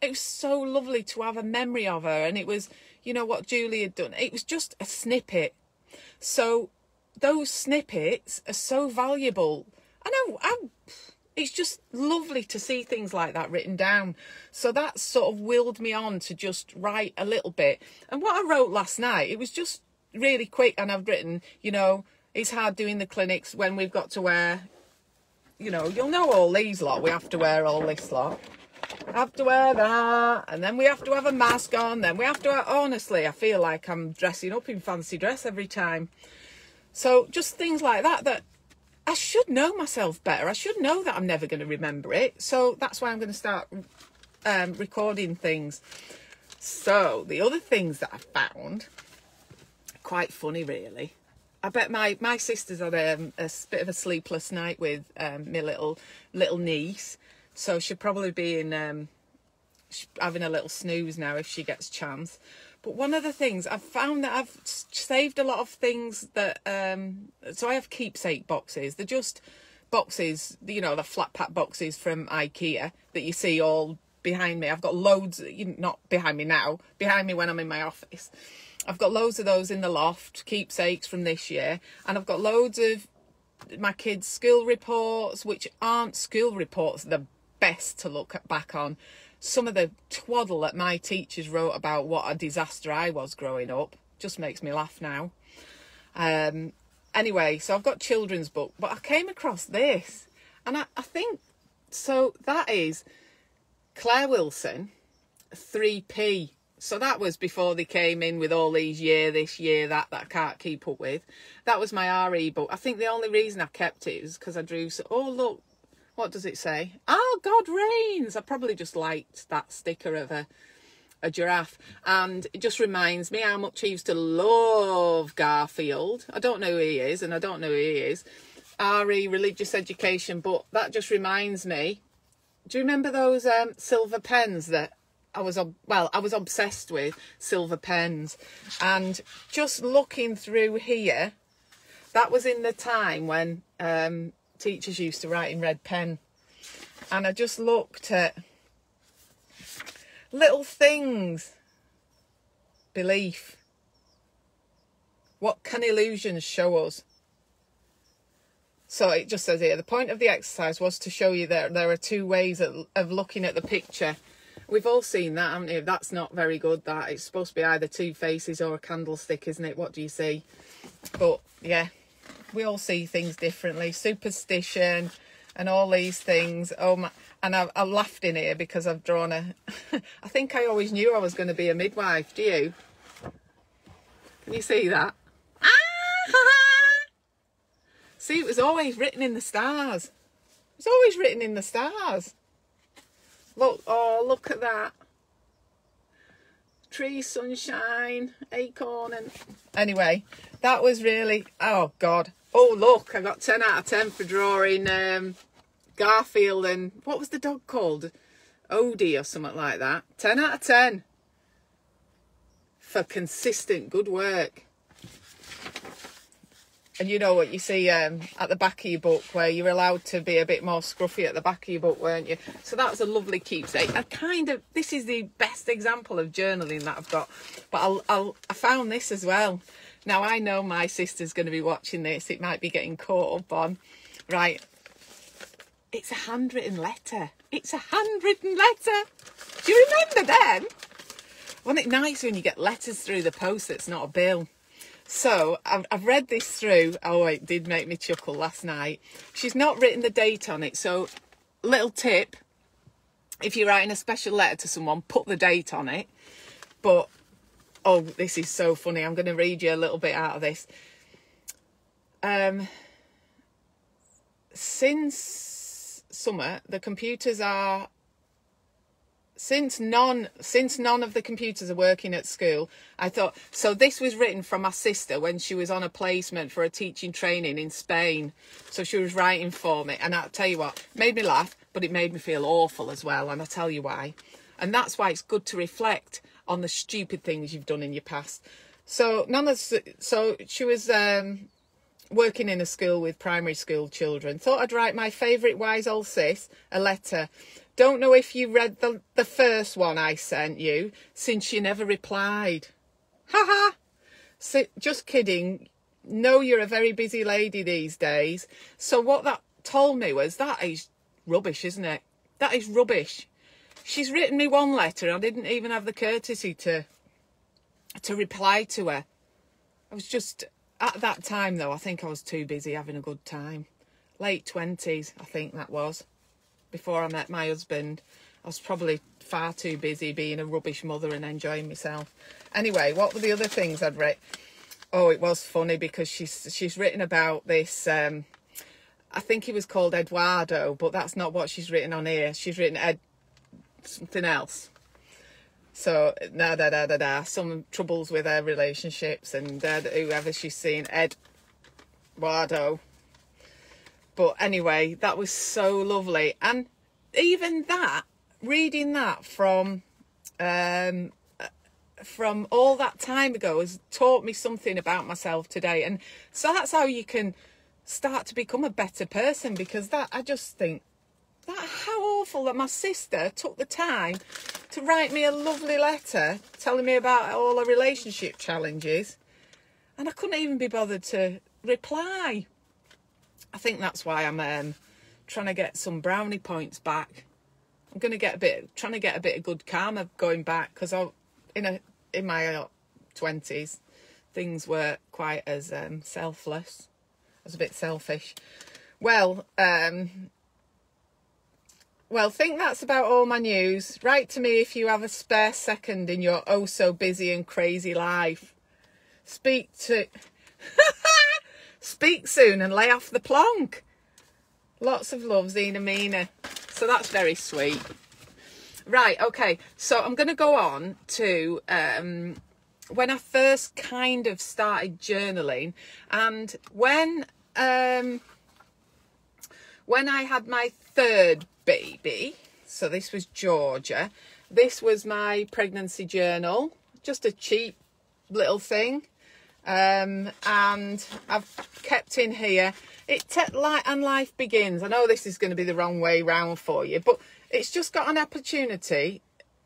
it was so lovely to have a memory of her. And it was, you know, what Julie had done. It was just a snippet. So those snippets are so valuable. It's just lovely to see things like that written down. So that sort of willed me on to just write a little bit. And what I wrote last night, it was just really quick. And I've written, you know, it's hard doing the clinics when we've got to wear, you know, you'll know all these lot. We have to wear all this lot. I have to wear that. And then we have to have a mask on. Then we have to wear, honestly, I feel like I'm dressing up in fancy dress every time. So just things like that I should know myself better. I should know that I'm never going to remember it. So that's why I'm going to start recording things. So the other things that I found, quite funny really. I bet my sister's had a bit of a sleepless night with my little niece. So she'll probably be in having a little snooze now if she gets a chance. But one of the things I've found, that I've saved a lot of things that, so I have keepsake boxes. They're just boxes, you know, the flat pack boxes from IKEA that you see all behind me. I've got loads, not behind me now, behind me when I'm in my office. I've got loads of those in the loft, keepsakes from this year. And I've got loads of my kids' school reports, which aren't school reports the best to look back on. some of the twaddle that my teachers wrote about what a disaster I was growing up just makes me laugh now. Anyway, so I've got children's book, but I came across this, and I think, so that is Claire Wilson, 3P. So that was before they came in with all these this year, that I can't keep up with. That was my RE book. I think the only reason I kept it is because I drew, oh look, what does it say? Oh, God reigns. I probably just liked that sticker of a giraffe, and it just reminds me how much I used to love Garfield. I don't know who he is, and I don't know who he is. RE, religious education, but that just reminds me. Do you remember those silver pens that I was obsessed with? Silver pens. And just looking through here, that was in the time when teachers used to write in red pen, and I just looked at little things. Belief. What can illusions show us? So it just says here, the point of the exercise was to show you that there are two ways of looking at the picture. We've all seen that, haven't we? That's not very good, that. It's supposed to be either two faces or a candlestick, isn't it? What do you see? But yeah, we all see things differently. Superstition and all these things. Oh my! And I laughed in here because I've drawn a... I think I always knew I was going to be a midwife. Do you? Can you see that? See, it was always written in the stars. It was always written in the stars. Look, oh, look at that. Tree, sunshine, acorn, and... Anyway, that was really... Oh, God. Oh, look, I got 10 out of 10 for drawing Garfield and... What was the dog called? Odie or something like that. 10 out of 10. For consistent good work. And you know what you see at the back of your book, where you're allowed to be a bit more scruffy at the back of your book, weren't you? So that was a lovely keepsake. This is the best example of journaling that I've got. But I found this as well. Now, I know my sister's going to be watching this. It might be getting caught up on. Right. It's a handwritten letter. It's a handwritten letter. Do you remember then? Wasn't it nice when you get letters through the post that's not a bill? So I've read this through. Oh, it did make me chuckle last night. She's not written the date on it. So little tip, if you're writing a special letter to someone, put the date on it. But, oh, this is so funny. I'm going to read you a little bit out of this. Since summer, the computers are... Since none of the computers are working at school, I thought... So this was written from my sister when she was on a placement for a teaching training in Spain. So she was writing for me. And I'll tell you what, it made me laugh, but it made me feel awful as well. And I'll tell you why. And that's why it's good to reflect on the stupid things you've done in your past. So she was working in a school with primary school children. Thought I'd write my favourite wise old sis a letter. Don't know if you read the first one I sent you, since you never replied. Ha ha! So, just kidding. No, you're a very busy lady these days. So what that told me was, that is rubbish, isn't it? That is rubbish. She's written me one letter. I didn't even have the courtesy to reply to her. I was just... At that time, though, I think I was too busy having a good time. Late 20s, I think that was. Before I met my husband, I was probably far too busy being a rubbish mother and enjoying myself. Anyway, what were the other things I'd read? Oh, it was funny because she's written about this. I think he was called Eduardo, but that's not what she's written on here. She's written something else. So, some troubles with her relationships and whoever she's seen, Eduardo. But anyway, that was so lovely. And even that, reading that from all that time ago has taught me something about myself today. And so that's how you can start to become a better person, because that, I just think, that how awful that my sister took the time to write me a lovely letter telling me about all her relationship challenges, and I couldn't even be bothered to reply. I think that's why I'm trying to get some brownie points back. I'm going to get trying to get a bit of good karma going back, because in my 20s, things weren't quite as selfless. I was a bit selfish. Well, well, think that's about all my news. Write to me if you have a spare second in your oh so busy and crazy life. Speak soon and lay off the plonk. Lots of love, Zena Mina. So that's very sweet. Right, okay. So I'm going to go on to when I first kind of started journaling, and when I had my third baby, so this was Georgia, this was my pregnancy journal, just a cheap little thing, and I've kept in here, and life begins. I know this is going to be the wrong way round for you, but it's just got an opportunity,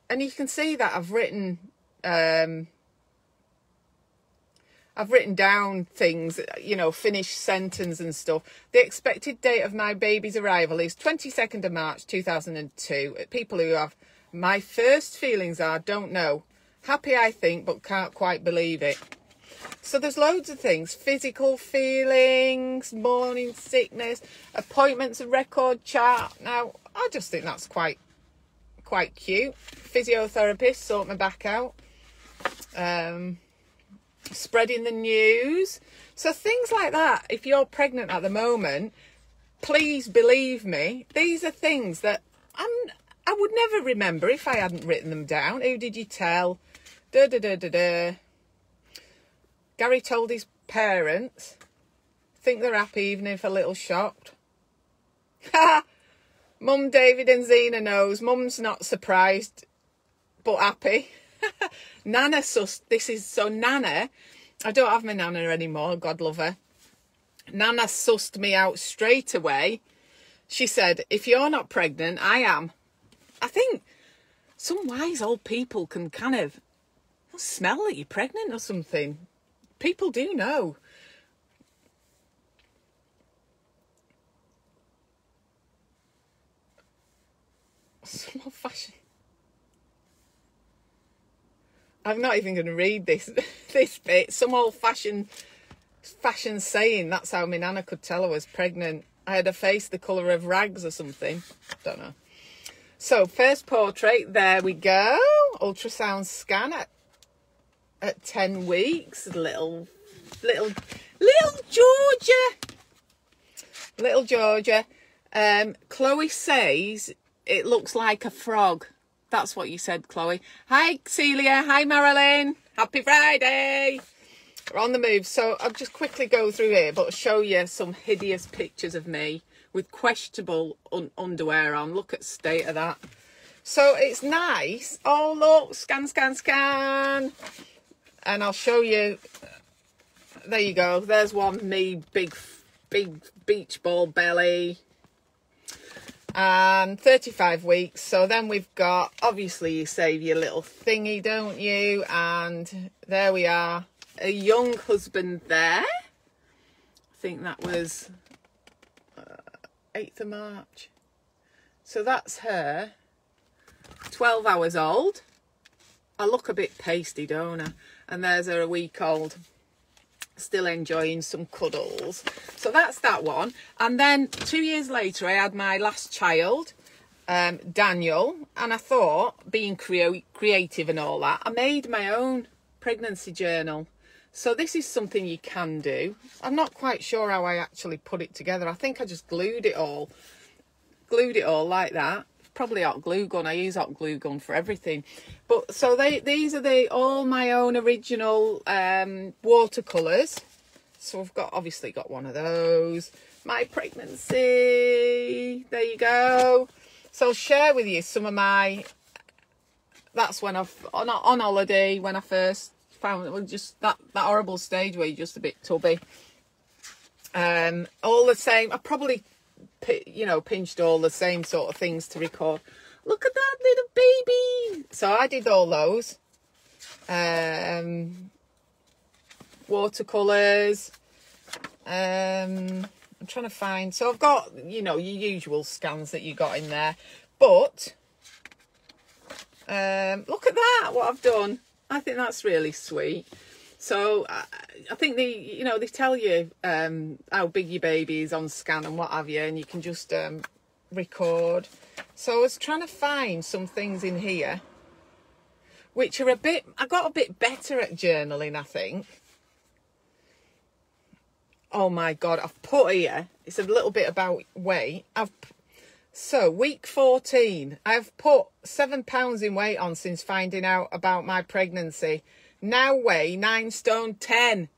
and you can see that I've written down things, you know, finished sentence and stuff. The expected date of my baby's arrival is 22nd of March 2002. People who have my first feelings are, don't know. Happy, I think, but can't quite believe it. So there's loads of things. Physical feelings, morning sickness, appointments and record chart. Now, I just think that's quite cute. Physiotherapist, sort my back out. Spreading the news. So things like that. If you're pregnant at the moment, please believe me, these are things that I would never remember if I hadn't written them down. Who did you tell? Gary told his parents. Think they're happy, even if a little shocked. Mum, David and Zena knows. Mum's not surprised, but happy. Nana Nana, I don't have my Nana anymore, God love her. Nana sussed me out straight away. She said, if you're not pregnant, I am. I think some wise old people can kind of smell that you're pregnant or something. People do know. Some old fashion. I'm not even going to read this bit. Some old fashion saying. That's how my Nana could tell I was pregnant. I had a face the colour of rags or something. Don't know. So first portrait. There we go. Ultrasound scan at 10 weeks. Little Georgia. Chloe says it looks like a frog. That's what you said, Chloe. Hi, Celia. Hi, Marilyn. Happy Friday. We're on the move. So I'll just quickly go through here, but show you some hideous pictures of me with questionable underwear on. Look at the state of that. So it's nice. Oh, look. Scan. And I'll show you. There you go. There's one me, big beach ball belly. And 35 weeks. So then we've got, obviously you save your little thingy, don't you? And there we are, a young husband there. I think that was 8th of March. So that's her, 12 hours old. I look a bit pasty, don't I? And there's her a week old. Still enjoying some cuddles. So that's that one. And then 2 years later, I had my last child, Daniel. And I thought, being creative and all that, I made my own pregnancy journal. So this is something you can do. I'm not quite sure how I actually put it together. I think I just glued it all like that. Probably hot glue gun. I use hot glue gun for everything. But so these are all my own original watercolours. So I've obviously got one of those. My pregnancy. There you go. So I'll share with you some of my. That's when on holiday when I first found it. Just that horrible stage where you're just a bit tubby. All the same. I probably, pinched all the same sort of things to record. Look at that little baby. So I did all those. Watercolours. I'm trying to find. So I've got, your usual scans that you got in there. But Look at that, what I've done. I think that's really sweet. So I think they tell you how big your baby is on scan and what have you, and you can just record. So I was trying to find some things in here which are I got a bit better at journaling, I think. Oh my God, I've put here, it's a little bit about weight. So week 14, I've put 7 pounds in weight on since finding out about my pregnancy. Now weigh 9 stone 10.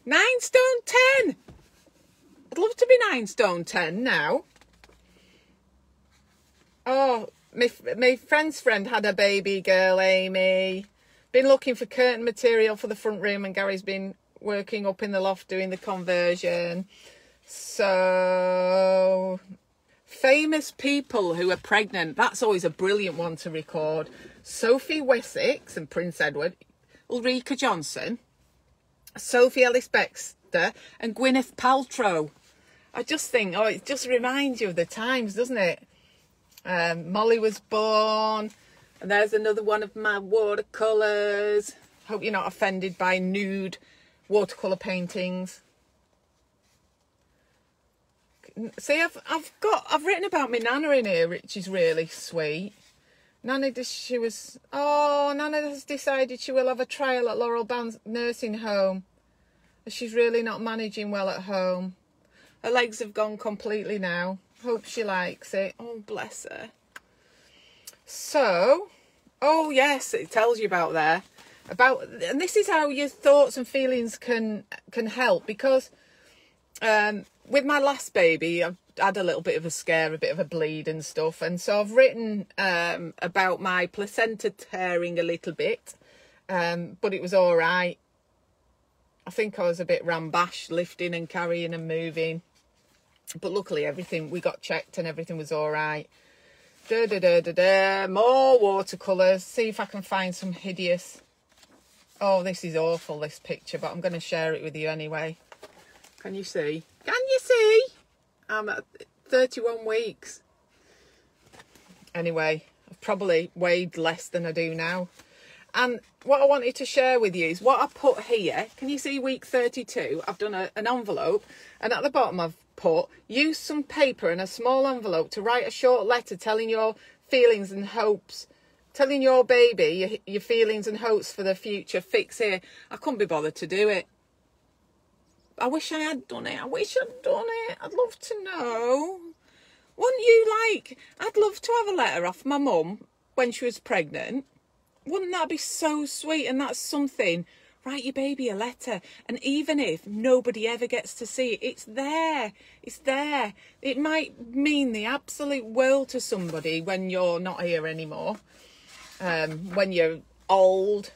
9 stone 10! I'd love to be 9 stone 10 now. Oh, my friend's friend had a baby girl, Amy. Been looking for curtain material for the front room, and Gary's been working up in the loft doing the conversion. So, famous people who are pregnant. That's always a brilliant one to record. Sophie Wessex and Prince Edward. Ulrika Johnson, Sophie Ellis-Bextor and Gwyneth Paltrow. I just think, it just reminds you of the times, doesn't it? Molly was born, and there's another one of my watercolours. Hope you're not offended by nude watercolour paintings. See, I've written about my Nana in here, which is really sweet. Nana has decided she will have a trial at Laurel Bands nursing home, as she's really not managing well at home. Her legs have gone completely now. Hope she likes it. Oh, bless her. So, oh yes, it tells you about there. And this is how your thoughts and feelings can help, because with my last baby, I've had a little bit of a scare, a bit of a bleed and stuff, and so I've written about my placenta tearing a little bit, but it was all right. I think I was a bit rambash, lifting and carrying and moving, but luckily we got checked and everything was all right. More watercolours. See if I can find some hideous. Oh, this is awful, this picture, but I'm going to share it with you anyway. Can you see? Can you see? I'm at 31 weeks. Anyway, I've probably weighed less than I do now. And what I wanted to share with you is what I put here. Can you see week 32? I've done an envelope, and at the bottom I've put, use some paper and a small envelope to write a short letter telling your feelings and hopes. Telling your baby your feelings and hopes for the future. Fix here. I couldn't be bothered to do it. I wish I had done it. I'd love to know. Wouldn't you I'd love to have a letter off my mum when she was pregnant. Wouldn't that be so sweet? And that's something. Write your baby a letter. And even if nobody ever gets to see it, it's there. It's there. It might mean the absolute world to somebody when you're not here anymore. When you're old.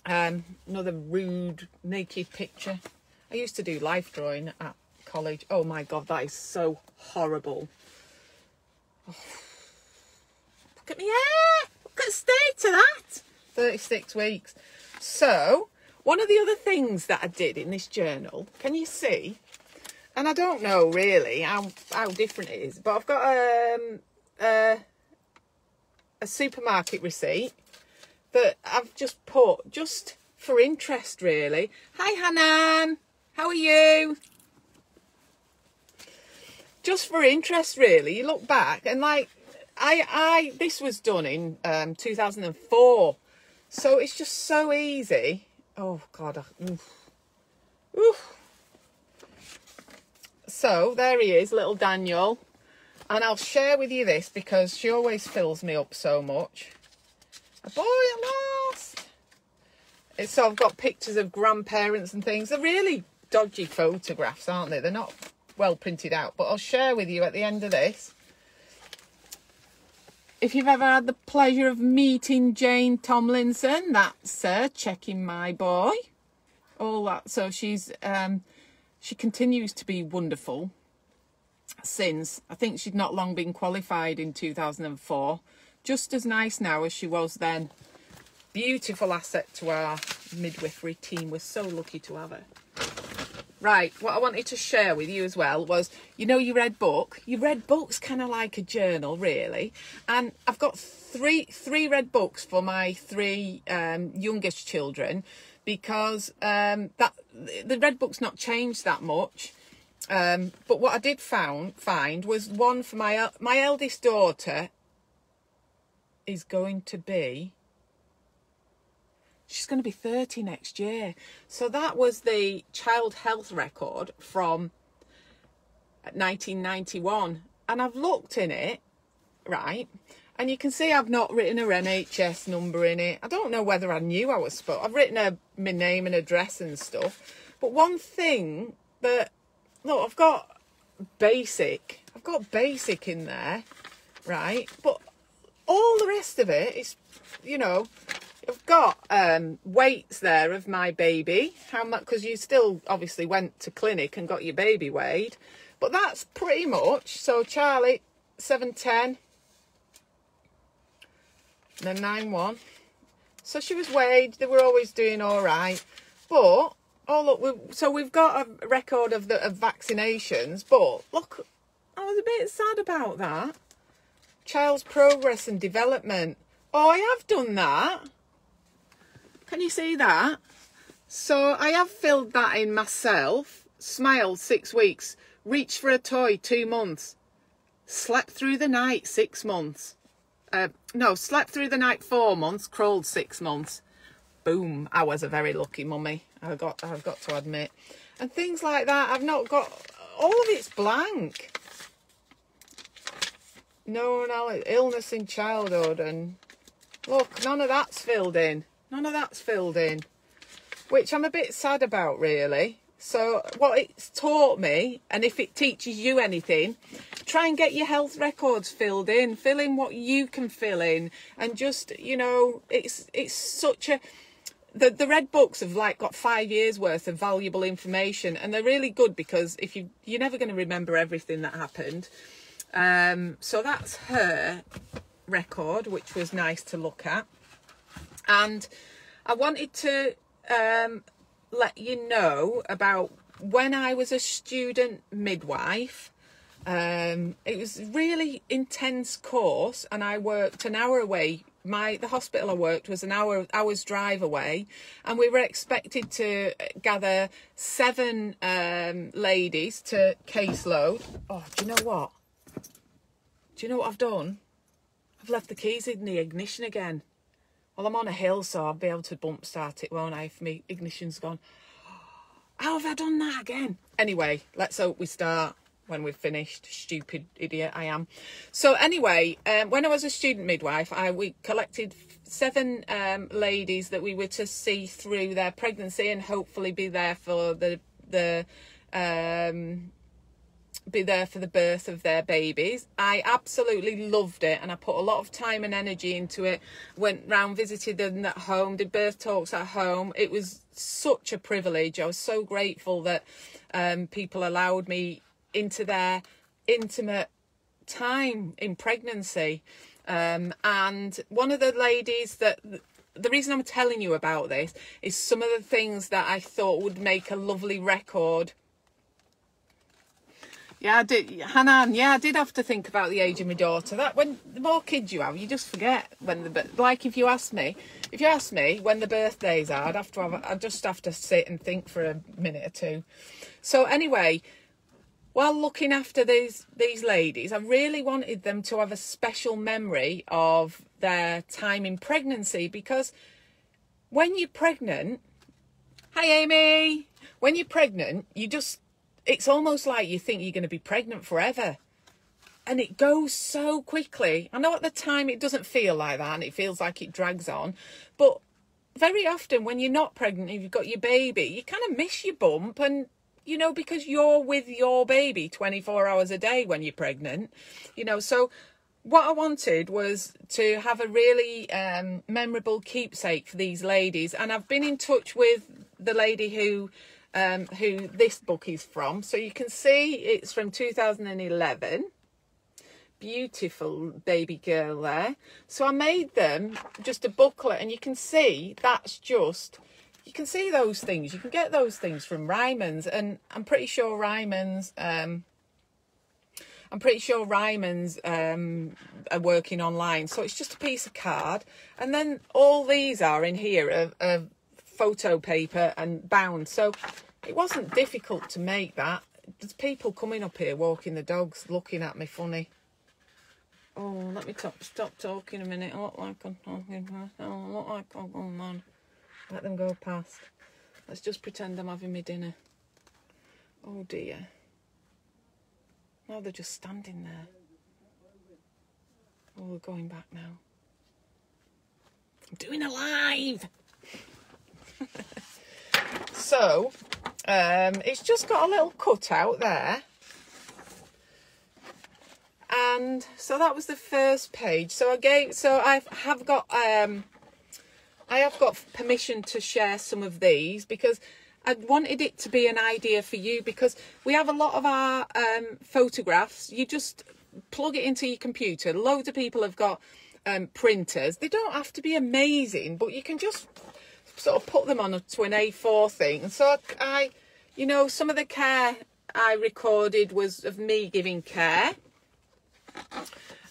Another rude, naked picture. I used to do life drawing at college. Oh my God, that is so horrible. Oh. Look at me hair. Look at the state of that. 36 weeks. So, one of the other things that I did in this journal, can you see? And I don't know really how different it is, but I've got a supermarket receipt that I've just put just for interest, really. Hi, Hanan. How are you? Just for interest, really. You look back and this was done in 2004. So it's just so easy. Oh, God. Oof. So there he is, little Daniel. And I'll share with you this because she always fills me up so much. A boy at last. So I've got pictures of grandparents and things. They're really dodgy photographs, aren't they? They're not well printed out. But I'll share with you at the end of this. If you've ever had the pleasure of meeting Jane Tomlinson, that's her, checking my boy. All that. So she continues to be wonderful since. I think she'd not long been qualified in 2004. Just as nice now as she was then. Beautiful asset to our midwifery team. We're so lucky to have her. Right, what I wanted to share with you as well was, you know, your red book. Your red book's kind of like a journal, really. And I've got three red books for my three youngest children, because that the red book's not changed that much. But what I did find was one for my eldest daughter. Is going to be. She's going to be 30 next year. So that was the child health record from 1991. And I've looked in it, right? And you can see I've not written her NHS number in it. I don't know whether I knew I was supposed. I've written my name and address and stuff. But one thing that, look, I've got basic in there, right? But all the rest of it is, you know, I've got weights there of my baby, how much, because you still obviously went to clinic and got your baby weighed, but that's pretty much. So Charlie 7'10", then 9'1", so she was weighed. They were always doing all right, but oh look, so we've got a record of vaccinations, but look, I was a bit sad about that. Child's progress and development. Oh, I have done that. Can you see that? So I have filled that in myself. Smiled 6 weeks. Reached for a toy 2 months. Slept through the night 6 months. No, slept through the night 4 months. Crawled 6 months. Boom. I was a very lucky mummy. I've got to admit. And things like that. I've not got... All of it's blank. No, illness in childhood, and look, none of that's filled in. None of that's filled in, which I'm a bit sad about, really. So what it's taught me, and if it teaches you anything, try and get your health records filled in. Fill in what you can fill in, and just, you know, it's such a... The red books have like got 5 years worth of valuable information, and they're really good because if you're never going to remember everything that happened. So that's her record, which was nice to look at. And I wanted to let you know about when I was a student midwife. It was a really intense course, and I worked an hour away. The hospital I worked was an hour's drive away, and we were expected to gather 7 ladies to caseload. Oh, do you know what? Do you know what I've done? I've left the keys in the ignition again. Well, I'm on a hill, so I'll be able to bump start it, won't I, if my ignition's gone. How have I done that again? Anyway, let's hope we start when we've finished. Stupid idiot I am. So anyway, when I was a student midwife, we collected 7 ladies that we were to see through their pregnancy and hopefully be there for the birth of their babies. I absolutely loved it, and I put a lot of time and energy into it. Went round, visited them at home, did birth talks at home. It was such a privilege. I was so grateful that people allowed me into their intimate time in pregnancy. And one of the ladies that... The reason I'm telling you about this is some of the things that I thought would make a lovely record. Yeah, I did, Hanan. Yeah, I did have to think about the age of my daughter. That when the more kids you have, you just forget when like if you ask me when the birthdays are, I'd just have to sit and think for a minute or two. So anyway, while looking after these ladies, I really wanted them to have a special memory of their time in pregnancy, because when you're pregnant, hi Amy, when you're pregnant, it's almost like you think you're going to be pregnant forever. And it goes so quickly. I know at the time it doesn't feel like that, and it feels like it drags on. But very often when you're not pregnant, if you've got your baby, you kind of miss your bump. And, you know, because you're with your baby 24 hours a day when you're pregnant. You know, so what I wanted was to have a really memorable keepsake for these ladies. And I've been in touch with the lady who this book is from. So you can see it's from 2011. Beautiful baby girl there. So I made them just a booklet, and you can see that's just you can see those things. You can get those things from Ryman's, and I'm pretty sure Ryman's are working online. So it's just a piece of card, and then all these are in here of photo paper and bound. So it wasn't difficult to make that. There's people coming up here walking the dogs, looking at me funny. Oh, let me stop talking a minute. I look like I'm talking. I look like oh man. Let them go past. Let's just pretend I'm having my dinner. Oh dear. No, they're just standing there. Oh, we're going back now. I'm doing a live. So, it's just got a little cutout there. And so that was the first page. So I have got permission to share some of these because I wanted it to be an idea for you, because we have a lot of our photographs. You just plug it into your computer. Loads of people have got printers. They don't have to be amazing, but you can just sort of put them to an A4 thing. And so I you know, some of the care I recorded was of me giving care.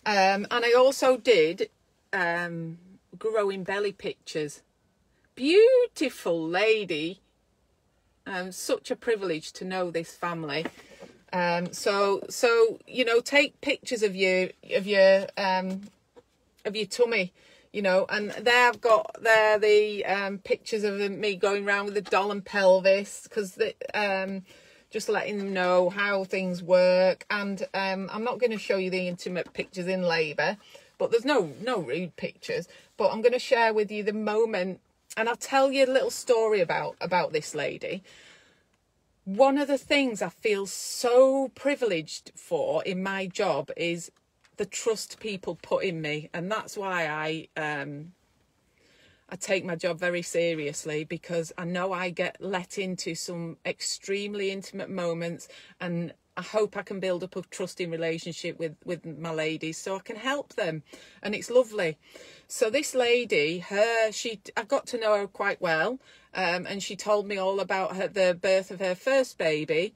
And I also did growing belly pictures. Beautiful lady. Such a privilege to know this family. So you know, take pictures of your tummy, you know, and there I've got the pictures of me going around with the doll and pelvis, because just letting them know how things work. And I'm not going to show you the intimate pictures in labour, but there's no rude pictures. But I'm going to share with you the moment, and I'll tell you a little story about this lady. One of the things I feel so privileged for in my job is the trust people put in me, and that's why I take my job very seriously, because I know I get let into some extremely intimate moments, and I hope I can build up a trusting relationship with my ladies so I can help them, and it's lovely. So this lady, I got to know her quite well, and she told me all about the birth of her first baby,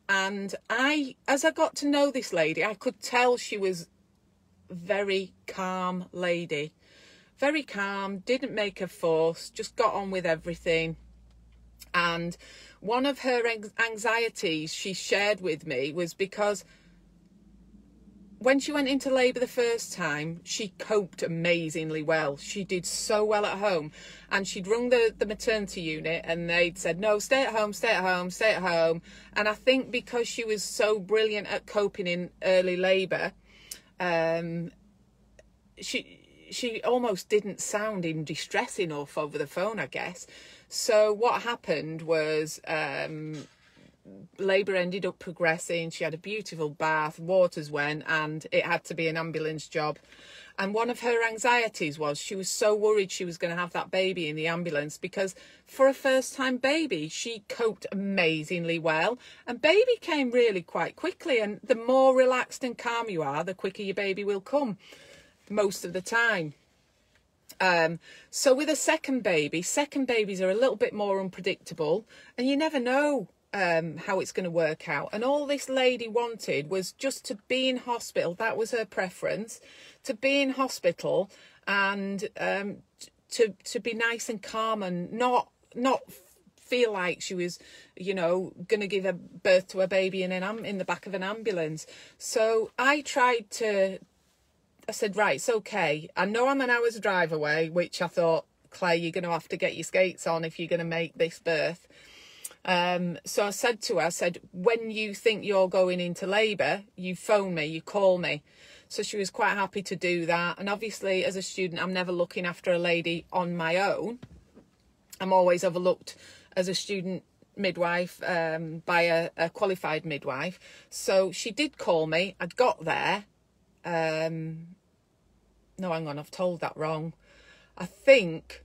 and as I got to know this lady, I could tell she was a very calm lady. Very calm, didn't make a fuss, just got on with everything. And one of her anxieties she shared with me was because when she went into labour the first time, she coped amazingly well. She did so well at home. And she'd rung the maternity unit and they'd said, no, stay at home, stay at home, stay at home. And I think because she was so brilliant at coping in early labour, she almost didn't sound in distress enough over the phone, I guess. So what happened was labour ended up progressing. She had a beautiful bath, waters went, and it had to be an ambulance job. And one of her anxieties was she was so worried she was going to have that baby in the ambulance, because for a first-time baby, she coped amazingly well. And baby came really quite quickly. And the more relaxed and calm you are, the quicker your baby will come, most of the time. So with a second baby, second babies are a little bit more unpredictable, and you never know how it's going to work out. And all this lady wanted was just to be in hospital. That was her preference, to be in hospital and to be nice and calm and not feel like she was, you know, going to give birth to a baby in the back of an ambulance. So I said, right, it's okay. I know I'm an hour's drive away, which I thought, Claire, you're going to have to get your skates on if you're going to make this birth. So I said to her, when you think you're going into labour, you phone me, you call me. So she was quite happy to do that. And obviously, as a student, I'm never looking after a lady on my own. I'm always overlooked as a student midwife by a qualified midwife. So she did call me. I got there. No, hang on, I've told that wrong. I think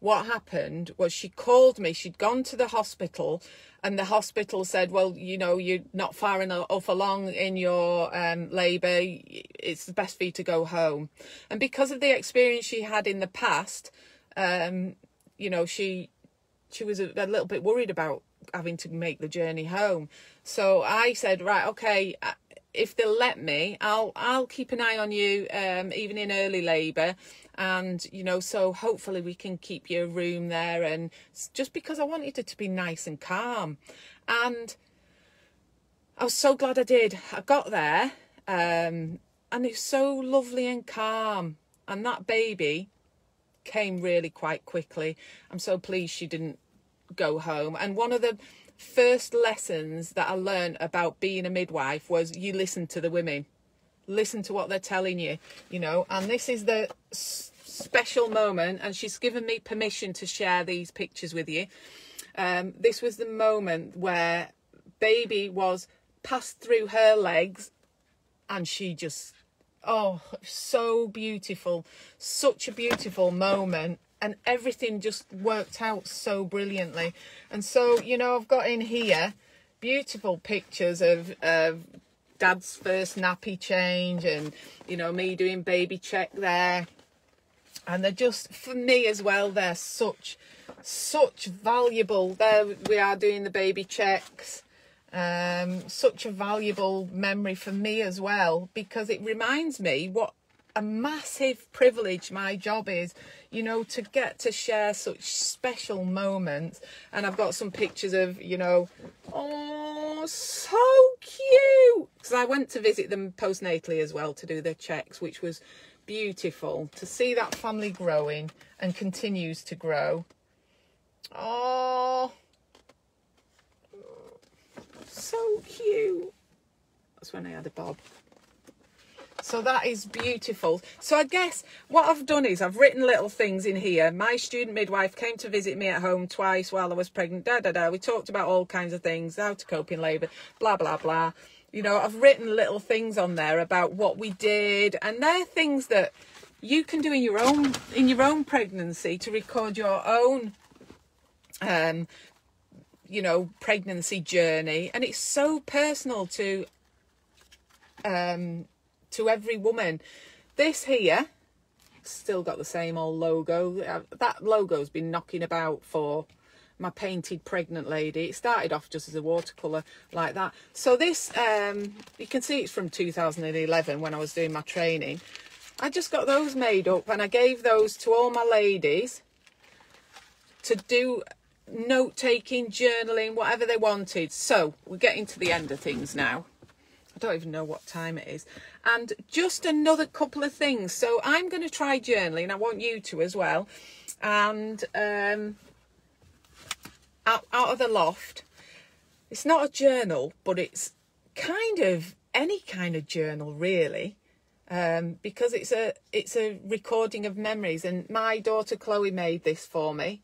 what happened was she called me. She'd gone to the hospital, and the hospital said, well, you know, you're not far enough along in your labour. It's best for you to go home. And because of the experience she had in the past, you know, she she was a little bit worried about having to make the journey home. So I said, right, okay, if they'll let me, I'll keep an eye on you, even in early labour. And, you know, so hopefully we can keep your room there. And just because I wanted it to be nice and calm. And I was so glad I did. I got there, and it's so lovely and calm. And that baby came really quite quickly. I'm so pleased she didn't go home. And one of the first lessons that I learned about being a midwife was you listen to the women. Listen to what they're telling you, you know. And this is the special moment, and she's given me permission to share these pictures with you. This was the moment where baby was passed through her legs, and she just, oh, so beautiful, such a beautiful moment, and everything just worked out so brilliantly. And so, you know, I've got in here beautiful pictures of Dad's first nappy change, and, you know, me doing baby check there. And they're just, for me as well, they're such valuable. There we are doing the baby checks. Such a valuable memory for me as well, because it reminds me what a massive privilege my job is, you know, to get to share such special moments. And I've got some pictures of, you know, oh, so cute, because I went to visit them postnatally as well to do their checks, which was beautiful to see that family growing and continues to grow. Oh, so cute. That's when I had a bob. So that is beautiful. So I guess what I've done is I've written little things in here. My student midwife came to visit me at home twice while I was pregnant. We talked about all kinds of things, how to cope in labour, blah, blah, blah. You know, I've written little things on there about what we did. And they're things that you can do in your own pregnancy to record your own you know, pregnancy journey. And it's so personal to every woman. This here still got the same old logo. That logo's been knocking about for my painted pregnant lady. It started off just as a watercolour like that. So this you can see it's from 2011 when I was doing my training. I just got those made up, and I gave those to all my ladies to do note-taking, journaling, whatever they wanted. So we're getting to the end of things now. I don't even know what time it is. And just another couple of things. So I'm going to try journaling. I want you to as well. And out of the loft, it's not a journal, but it's kind of any kind of journal really, because it's a recording of memories. And my daughter Chloe made this for me.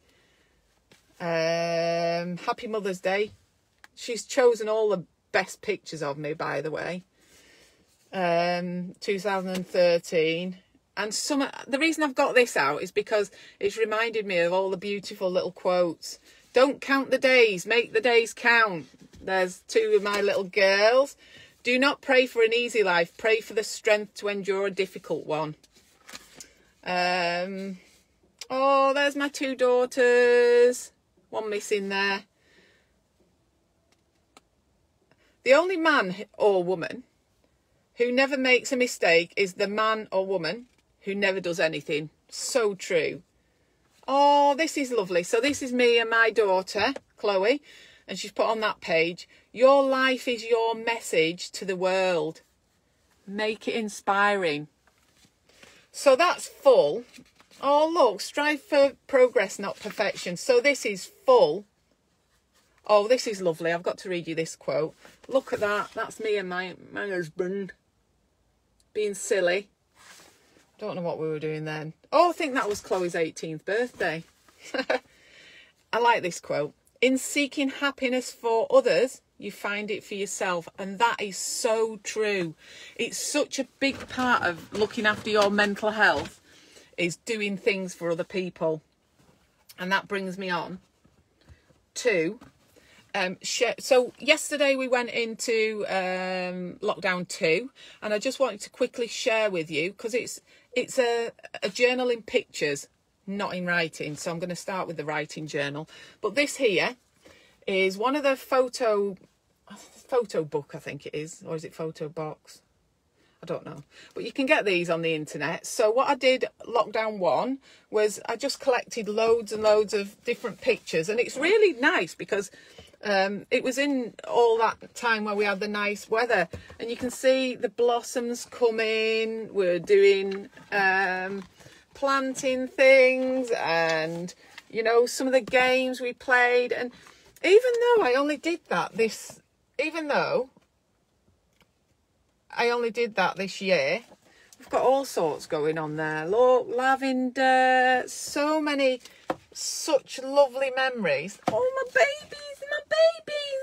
Happy Mother's Day. She's chosen all the best pictures of me, by the way. 2013. And the reason I've got this out is because it's reminded me of all the beautiful little quotes. Don't count the days, make the days count. There's two of my little girls. Do not pray for an easy life, pray for the strength to endure a difficult one. Oh, there's my two daughters. One missing there. The only man or woman who never makes a mistake is the man or woman who never does anything. So true. Oh, this is lovely. So this is me and my daughter, Chloe, and she's put on that page, your life is your message to the world. Make it inspiring. So that's full. Oh, look, strive for progress, not perfection. So this is full. Oh, this is lovely. I've got to read you this quote. Look at that. That's me and my husband being silly. Don't know what we were doing then. Oh, I think that was Chloe's 18th birthday. I like this quote. In seeking happiness for others, you find it for yourself. And that is so true. It's such a big part of looking after your mental health, is doing things for other people. And that brings me on to so yesterday we went into lockdown 2, and I just wanted to quickly share with you, because it's a journal in pictures. not in writing. So I'm going to start with the writing journal. But this here is one of the photo book, I think it is. Or is it photo box? I don't know. But you can get these on the internet. So what I did lockdown 1 was I just collected loads and loads of different pictures. And it's really nice because it was in all that time where we had the nice weather. And you can see the blossoms coming. We're doing planting things and, you know, some of the games we played. And even though I only did that this year, we've got all sorts going on there. Look, lavender, so many, such lovely memories. Oh, my babies,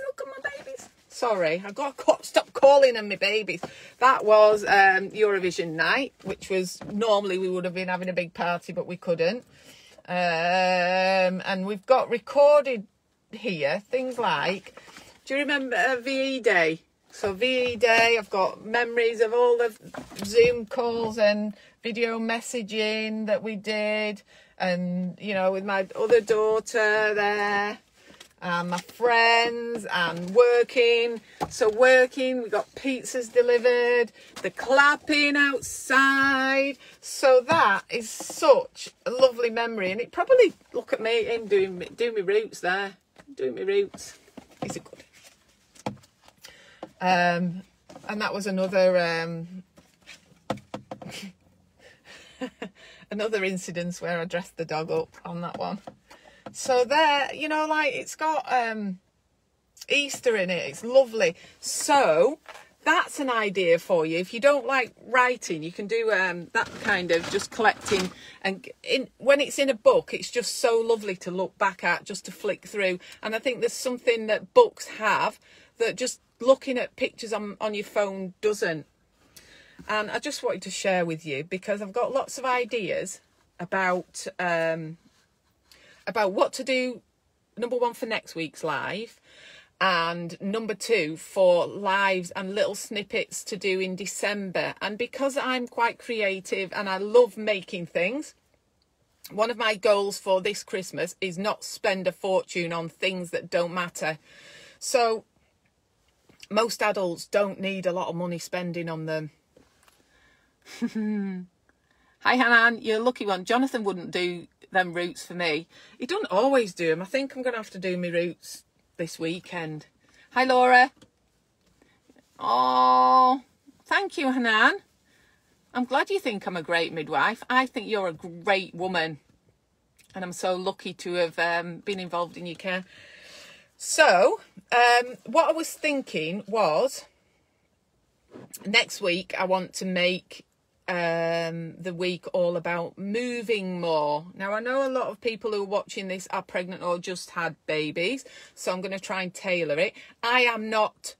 look at my babies. Sorry, I've got to stop calling them my babies. That was Eurovision night, which was, normally we would have been having a big party, but we couldn't. And we've got recorded here things like, do you remember VE Day? So VE Day, I've got memories of all the Zoom calls and video messaging that we did. And, you know, with my other daughter there. And my friends and working. So working, we got pizzas delivered. The clapping outside. So that is such a lovely memory. And it probably, look at me, him doing my roots there. Doing my roots. Is it good? And that was another another incident where I dressed the dog up on that one. So there, you know, like it's got Easter in it. It's lovely. So that's an idea for you. If you don't like writing, you can do that kind of just collecting. And when it's in a book, it's just so lovely to look back at, just to flick through. And I think there's something that books have that just looking at pictures on your phone doesn't. And I just wanted to share with you because I've got lots of ideas about what to do, number 1, for next week's live, and number 2, for lives and little snippets to do in December. And because I'm quite creative and I love making things, one of my goals for this Christmas is not spend a fortune on things that don't matter. So most adults don't need a lot of money spending on them. Hi, Hanan, you're a lucky one. Jonathan wouldn't do them roots for me. He doesn't always do them. I think I'm going to have to do my roots this weekend. Hi, Laura. Oh, thank you, Hanan. I'm glad you think I'm a great midwife. I think you're a great woman. And I'm so lucky to have been involved in your care. So, what I was thinking was, next week I want to make the week all about moving more. Now, I know a lot of people who are watching this are pregnant or just had babies, so I'm going to try and tailor it. I am not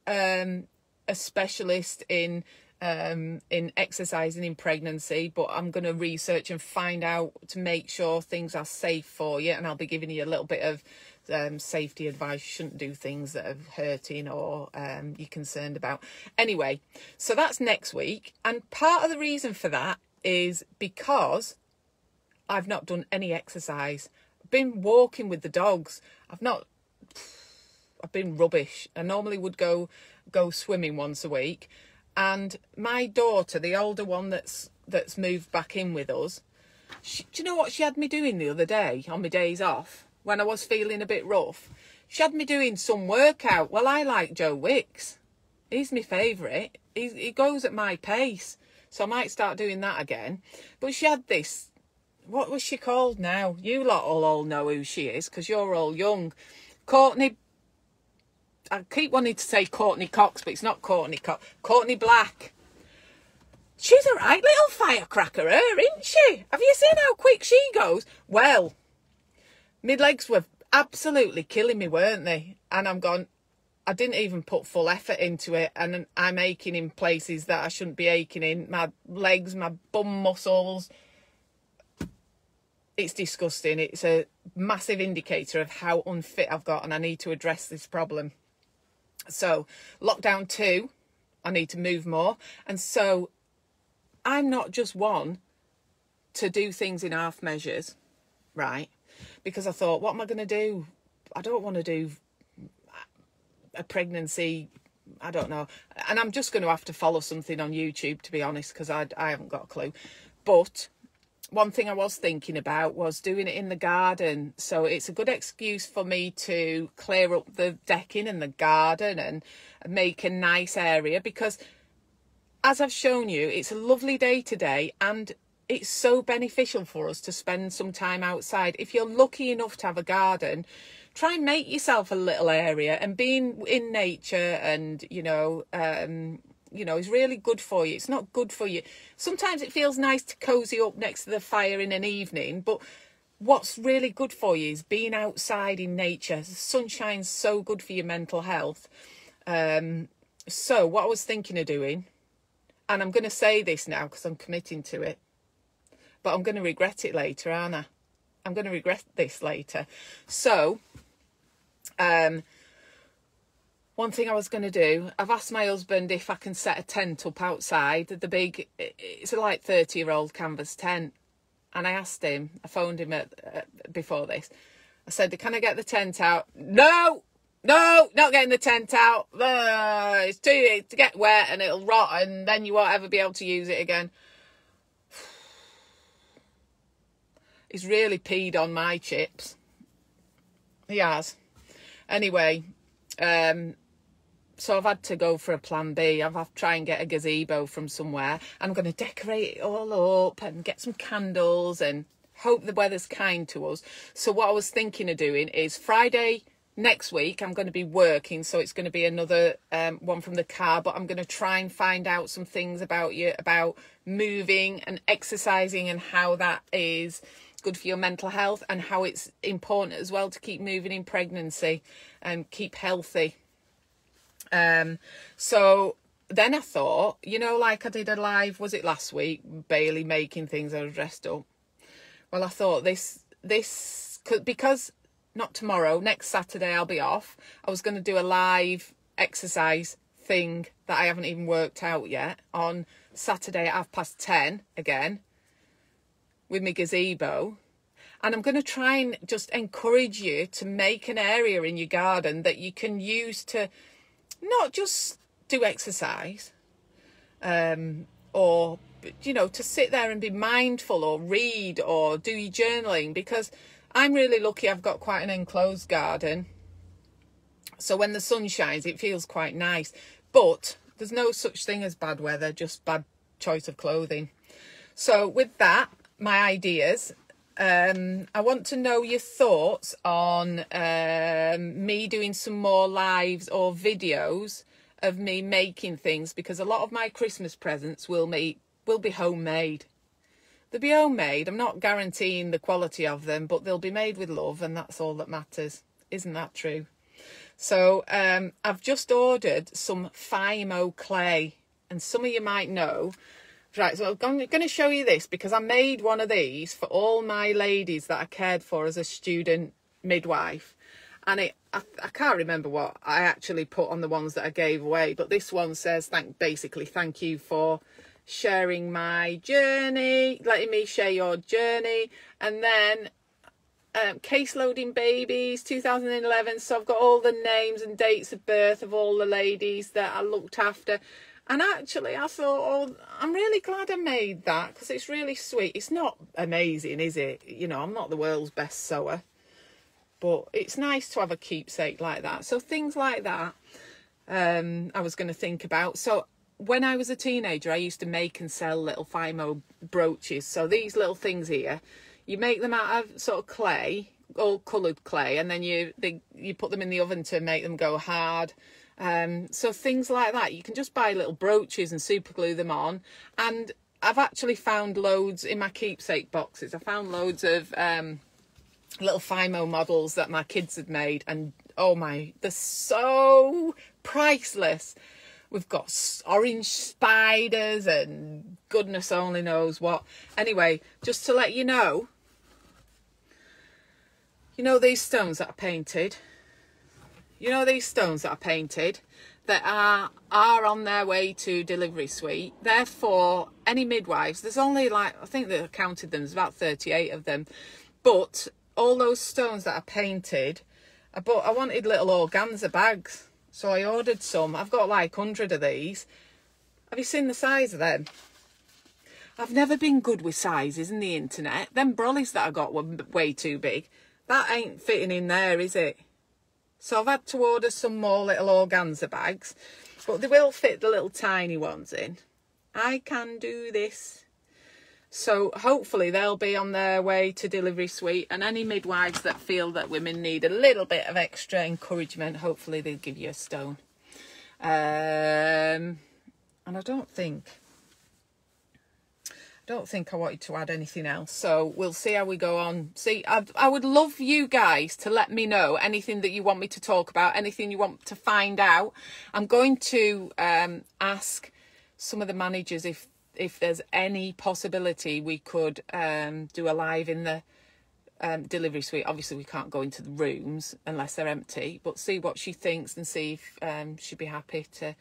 a specialist in exercising in pregnancy, but I'm going to research and find out to make sure things are safe for you, and I'll be giving you a little bit of safety advice. You shouldn't do things that are hurting or you're concerned about. Anyway, so that's next week, and part of the reason for that is because I've not done any exercise. I've been walking with the dogs. I've been rubbish. I normally would go swimming once a week, and my daughter, the older one that's moved back in with us, do you know what she had me doing the other day on my days off? When I was feeling a bit rough, she had me doing some workout. Well, I like Joe Wicks. He's my favourite. He goes at my pace. So I might start doing that again. But she had this, what was she called now? You lot will all know who she is because you're all young. Courtney, I keep wanting to say Courtney Cox, but it's not Courtney Cox. Courtney Black. She's a right little firecracker, isn't she? Have you seen how quick she goes? Well, my legs were absolutely killing me, weren't they? And I'm gone, I didn't even put full effort into it. And I'm aching in places that I shouldn't be aching in. My legs, my bum muscles. It's disgusting. It's a massive indicator of how unfit I've got, and I need to address this problem. So, lockdown 2, I need to move more. And so, I'm not just one. to do things in half measures, right? Because I thought, what am I going to do? I don't want to do a pregnancy, I don't know. And I'm just going to have to follow something on YouTube, to be honest, because I haven't got a clue. But one thing I was thinking about was doing it in the garden. So it's a good excuse for me to clear up the decking and the garden and make a nice area, because as I've shown you, it's a lovely day today, and it's so beneficial for us to spend some time outside. If you're lucky enough to have a garden, try and make yourself a little area, and being in nature and, is really good for you. It's not good for you. Sometimes it feels nice to cozy up next to the fire in an evening, but what's really good for you is being outside in nature. The sunshine's so good for your mental health. So what I was thinking of doing, and I'm going to say this now because I'm committing to it, but I'm going to regret it later, aren't I? I'm going to regret this later. So, one thing I was going to do, I've asked my husband if I can set a tent up outside, it's a like 30-year-old canvas tent. And I asked him, I phoned him before this. I said, can I get the tent out? No, not getting the tent out. It's to get wet and it'll rot and then you won't ever be able to use it again. He's really peed on my chips. He has. Anyway, so I've had to go for a plan B. I've had to try and get a gazebo from somewhere. I'm going to decorate it all up and get some candles and hope the weather's kind to us. So what I was thinking of doing is Friday next week, I'm going to be working. So it's going to be another one from the car. But I'm going to try and find out some things about moving and exercising and how that is good for your mental health, and how it's important as well to keep moving in pregnancy and keep healthy. So then I thought, like I did a live, was it last week, Bailey making things, I was dressed up. Well, I thought this could, because not tomorrow, next Saturday I'll be off. I was going to do a live exercise thing that I haven't even worked out yet on Saturday at 10:30 again, with my gazebo. And I'm going to try and just encourage you to make an area in your garden that you can use to not just do exercise, or, to sit there and be mindful or read or do your journaling, because I'm really lucky I've got quite an enclosed garden. So when the sun shines, it feels quite nice. But there's no such thing as bad weather, just bad choice of clothing. So with that, my ideas, I want to know your thoughts on me doing some more lives or videos of me making things, because a lot of my Christmas presents will be homemade. They'll be homemade. I'm not guaranteeing the quality of them, but they'll be made with love, and that's all that matters. Isn't that true? So I've just ordered some Fimo clay, and some of you might know. Right, so I'm going to show you this, because I made one of these for all my ladies that I cared for as a student midwife. And I can't remember what I actually put on the ones that I gave away, but this one says, thank you for sharing my journey, letting me share your journey. And then case loading babies 2011. So I've got all the names and dates of birth of all the ladies that I looked after. And actually, I thought, I'm really glad I made that, because it's really sweet. It's not amazing, is it? I'm not the world's best sewer, but it's nice to have a keepsake like that. So things like that, I was going to think about. So when I was a teenager, I used to make and sell little Fimo brooches. So these little things here, you make them out of sort of clay, all coloured clay, and then you put them in the oven to make them go hard. So things like that, you can just buy little brooches and super glue them on. And I've actually found loads in my keepsake boxes. I found loads of little Fimo models that my kids had made, and they're so priceless. We've got orange spiders and goodness only knows what. Anyway, just to let you know these stones that are painted. that are on their way to delivery suite. Therefore, any midwives, there's only like, I think that I counted them, there's about 38 of them. But all those stones that are painted, I wanted little organza bags. So I ordered some. I've got like 100 of these. Have you seen the size of them? I've never been good with sizes in the internet. Them brollies that I got were way too big. That ain't fitting in there, is it? So I've had to order some more little organza bags, but they will fit the little tiny ones in. I can do this. So hopefully they'll be on their way to delivery suite, and any midwives that feel that women need a little bit of extra encouragement, hopefully they'll give you a stone. And I don't think I wanted to add anything else, so we'll see how we go on. See, I would love you guys to let me know anything that you want me to talk about, anything you want to find out. I'm going to ask some of the managers if there's any possibility we could do a live in the delivery suite. Obviously we can't go into the rooms unless they're empty, but see what she thinks and see if she'd be happy to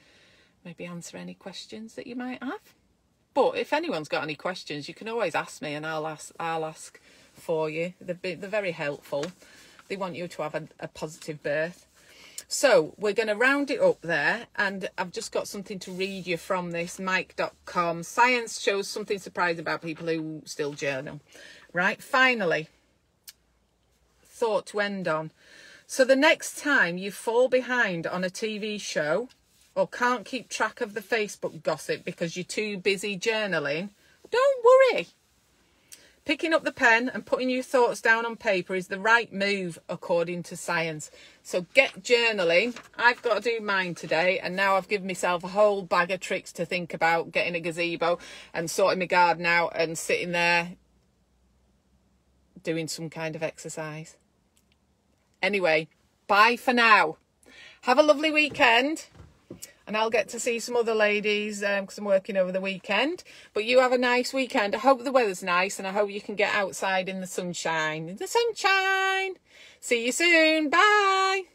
maybe answer any questions that you might have. But if anyone's got any questions, you can always ask me and I'll ask for you. They're very helpful. They want you to have a positive birth. So we're going to round it up there, and I've just got something to read you from this, Mike.com. Science shows something surprising about people who still journal. Right, finally, thought to end on. So the next time you fall behind on a TV show or can't keep track of the Facebook gossip because you're too busy journaling, don't worry. Picking up the pen and putting your thoughts down on paper is the right move according to science. So get journaling. I've got to do mine today, and now I've given myself a whole bag of tricks to think about, getting a gazebo and sorting my garden out and sitting there doing some kind of exercise. Anyway, bye for now. Have a lovely weekend. And I'll get to see some other ladies because I'm working over the weekend. But you have a nice weekend. I hope the weather's nice, and I hope you can get outside in the sunshine. See you soon. Bye.